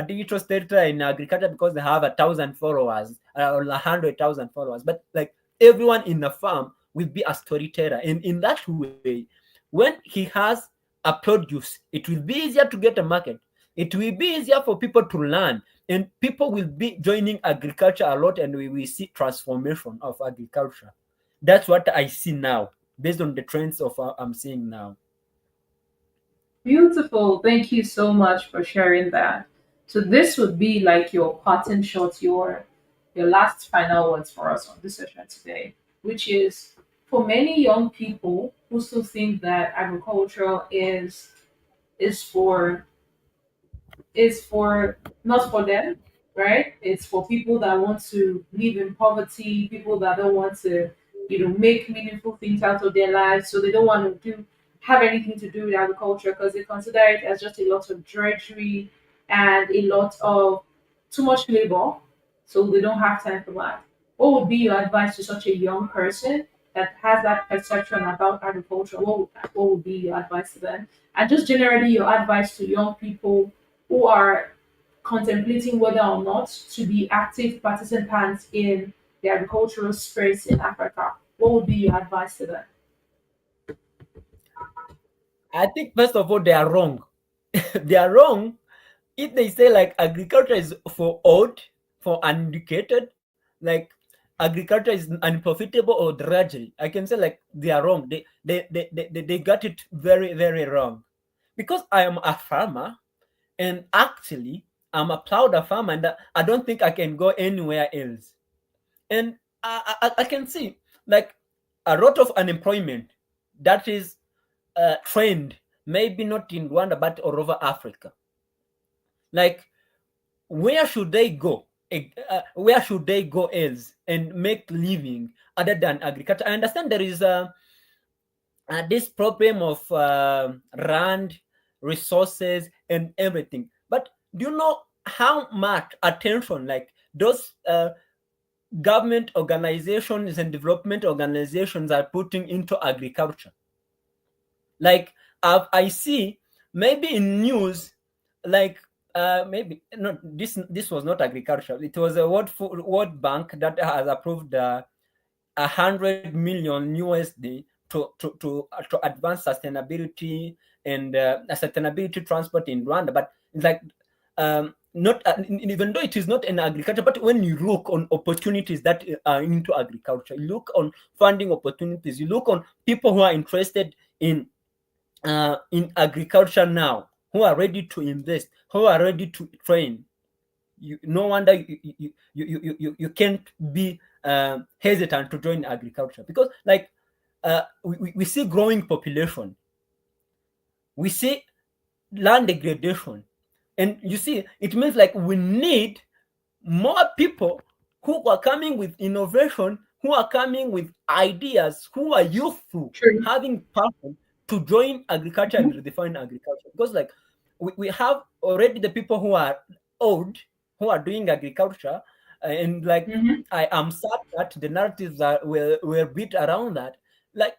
Speaker 3: digital storyteller in agriculture because they have 1,000 followers or 100,000 followers, but like everyone in the farm will be a storyteller. And in that way, when he has a produce, it will be easier to get a market. It will be easier for people to learn, and people will be joining agriculture a lot, and we will see transformation of agriculture. That's what I see now, based on the trends of I'm seeing now.
Speaker 1: Beautiful. Thank you so much for sharing that. So this would be like your parting shot, your last final words for us on this session today, which is for many young people who still think that agriculture is for is for not for them, right? It's for people that want to live in poverty, people that don't want to, make meaningful things out of their lives. So they don't want to have anything to do with agriculture because they consider it as just a lot of drudgery and a lot of too much labor. So they don't have time for that. What would be your advice to such a young person that has that perception about agriculture? What would be your advice to them? And just generally your advice to young people who are contemplating whether or not to be active participants in the agricultural space in Africa. What would be your advice to them?
Speaker 3: I think first of all they are wrong. They are wrong if they say like agriculture is for old, for uneducated, like agriculture is unprofitable or drudgery. I can say like they are wrong. They got it very, very wrong. Because I am a farmer, and actually I'm a prouder farmer, and I don't think I can go anywhere else. And I can see like a lot of unemployment that is trend, maybe not in Rwanda but all over Africa. Like where should they go? Where should they go else and make living other than agriculture? I understand there is this problem of land, resources, and everything. But do you know how much attention like those government organizations and development organizations are putting into agriculture? Like I see maybe in news, like maybe no, this was not agriculture. It was a World Bank that has approved 100 million USD to advance sustainability and sustainability transport in Rwanda. But it's like not even though it is not an agriculture, but when you look on opportunities that are into agriculture, you look on funding opportunities, you look on people who are interested in agriculture now, who are ready to invest, who are ready to train. No wonder you can't be hesitant to join agriculture, because like we see growing population, we see land degradation, and you see it means like we need more people who are coming with innovation, who are coming with ideas, who are youthful,
Speaker 1: True.
Speaker 3: having passion to join agriculture and
Speaker 1: Hmm.
Speaker 3: redefine agriculture. Because like we have already the people who are old, who are doing agriculture, and like
Speaker 1: Hmm.
Speaker 3: I am sad that the narratives that were built around that, like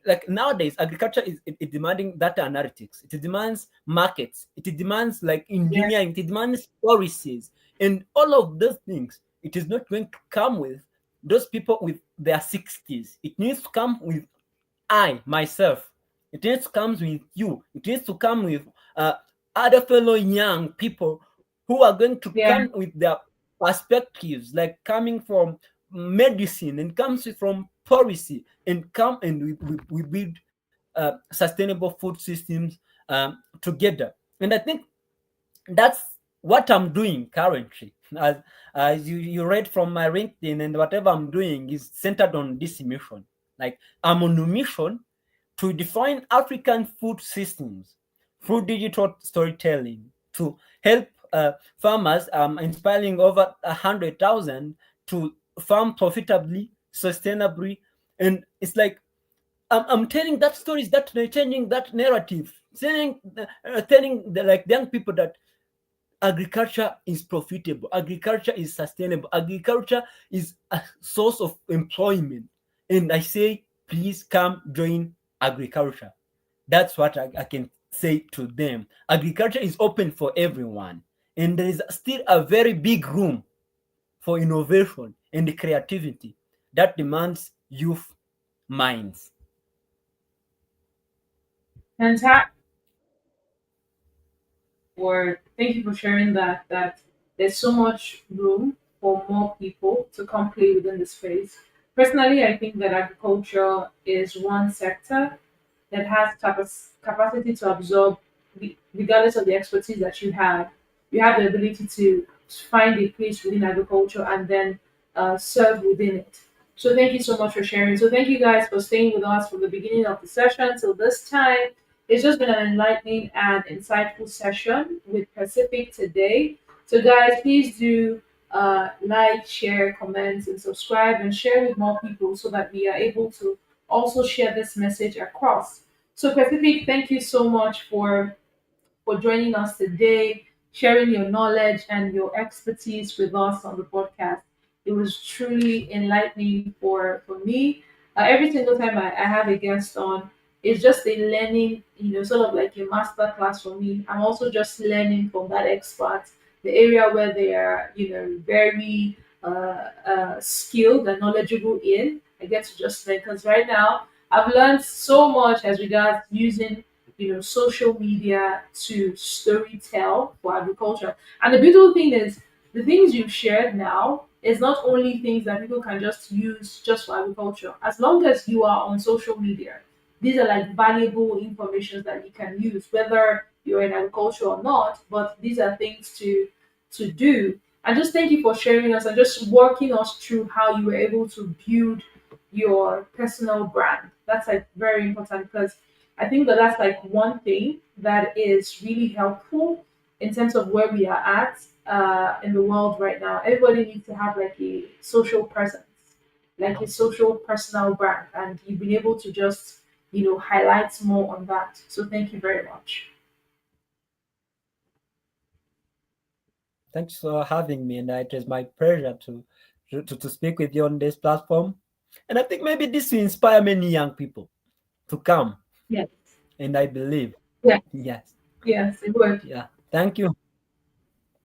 Speaker 3: like nowadays agriculture is it demanding data analytics, it demands markets, it demands like
Speaker 1: Yeah.
Speaker 3: engineering, it demands policies, and all of those things. It is not going to come with those people with their 60s. It needs to come with I myself. It needs to come with you. It needs to come with uh, other fellow young people who are going to
Speaker 1: Yeah.
Speaker 3: come with their perspectives, like coming from medicine and comes from policy, and come and we build sustainable food systems together. And I think that's what I'm doing currently. As you read from my LinkedIn, and whatever I'm doing is centered on this mission. Like I'm on a mission to define African food systems through digital storytelling, to help farmers, inspiring over 100,000 to farm profitably, sustainably, and it's like I'm telling that stories, that changing that narrative, telling like the young people that agriculture is profitable, agriculture is sustainable, agriculture is a source of employment. And I say, please come join agriculture. That's what I can say to them. Agriculture is open for everyone, and there is still a very big room for innovation and creativity that demands youth minds.
Speaker 1: Fantastic. Or thank you for sharing that there's so much room for more people to come play within the space. Personally, I think that agriculture is one sector that has capacity to absorb, regardless of the expertise that you have the ability to find a place within agriculture and then serve within it. So thank you so much for sharing. So thank you guys for staying with us from the beginning of the session till this time. It's just been an enlightening and insightful session with Pacific today. So guys, please do like, share, comment, and subscribe, and share with more people so that we are able to also share this message across. So, Pacific, thank you so much for joining us today, sharing your knowledge and your expertise with us on the podcast. It was truly enlightening for me. Every single time I have a guest on, it's just a learning, sort of like a master class for me. I'm also just learning from that expert, the area where they are, very skilled and knowledgeable in. I get to just learn because right now I've learned so much as regards using social media to story tell for agriculture. And the beautiful thing is the things you've shared now is not only things that people can just use just for agriculture. As long as you are on social media, these are like valuable information that you can use, whether you're in agriculture or not. But these are things to do. And just thank you for sharing us and just walking us through how you were able to build your personal brand. That's like very important because I think that that's like one thing that is really helpful in terms of where we are at in the world right now. Everybody needs to have like a social presence, like a social personal brand, and you've been able to just highlight more on that. So thank you very much.
Speaker 3: Thanks for having me, and it is my pleasure to speak with you on this platform. And I think maybe this will inspire many young people to come,
Speaker 1: Yes,
Speaker 3: and I believe,
Speaker 1: yes,
Speaker 3: yes,
Speaker 1: yes, it would.
Speaker 3: yeah. Thank you.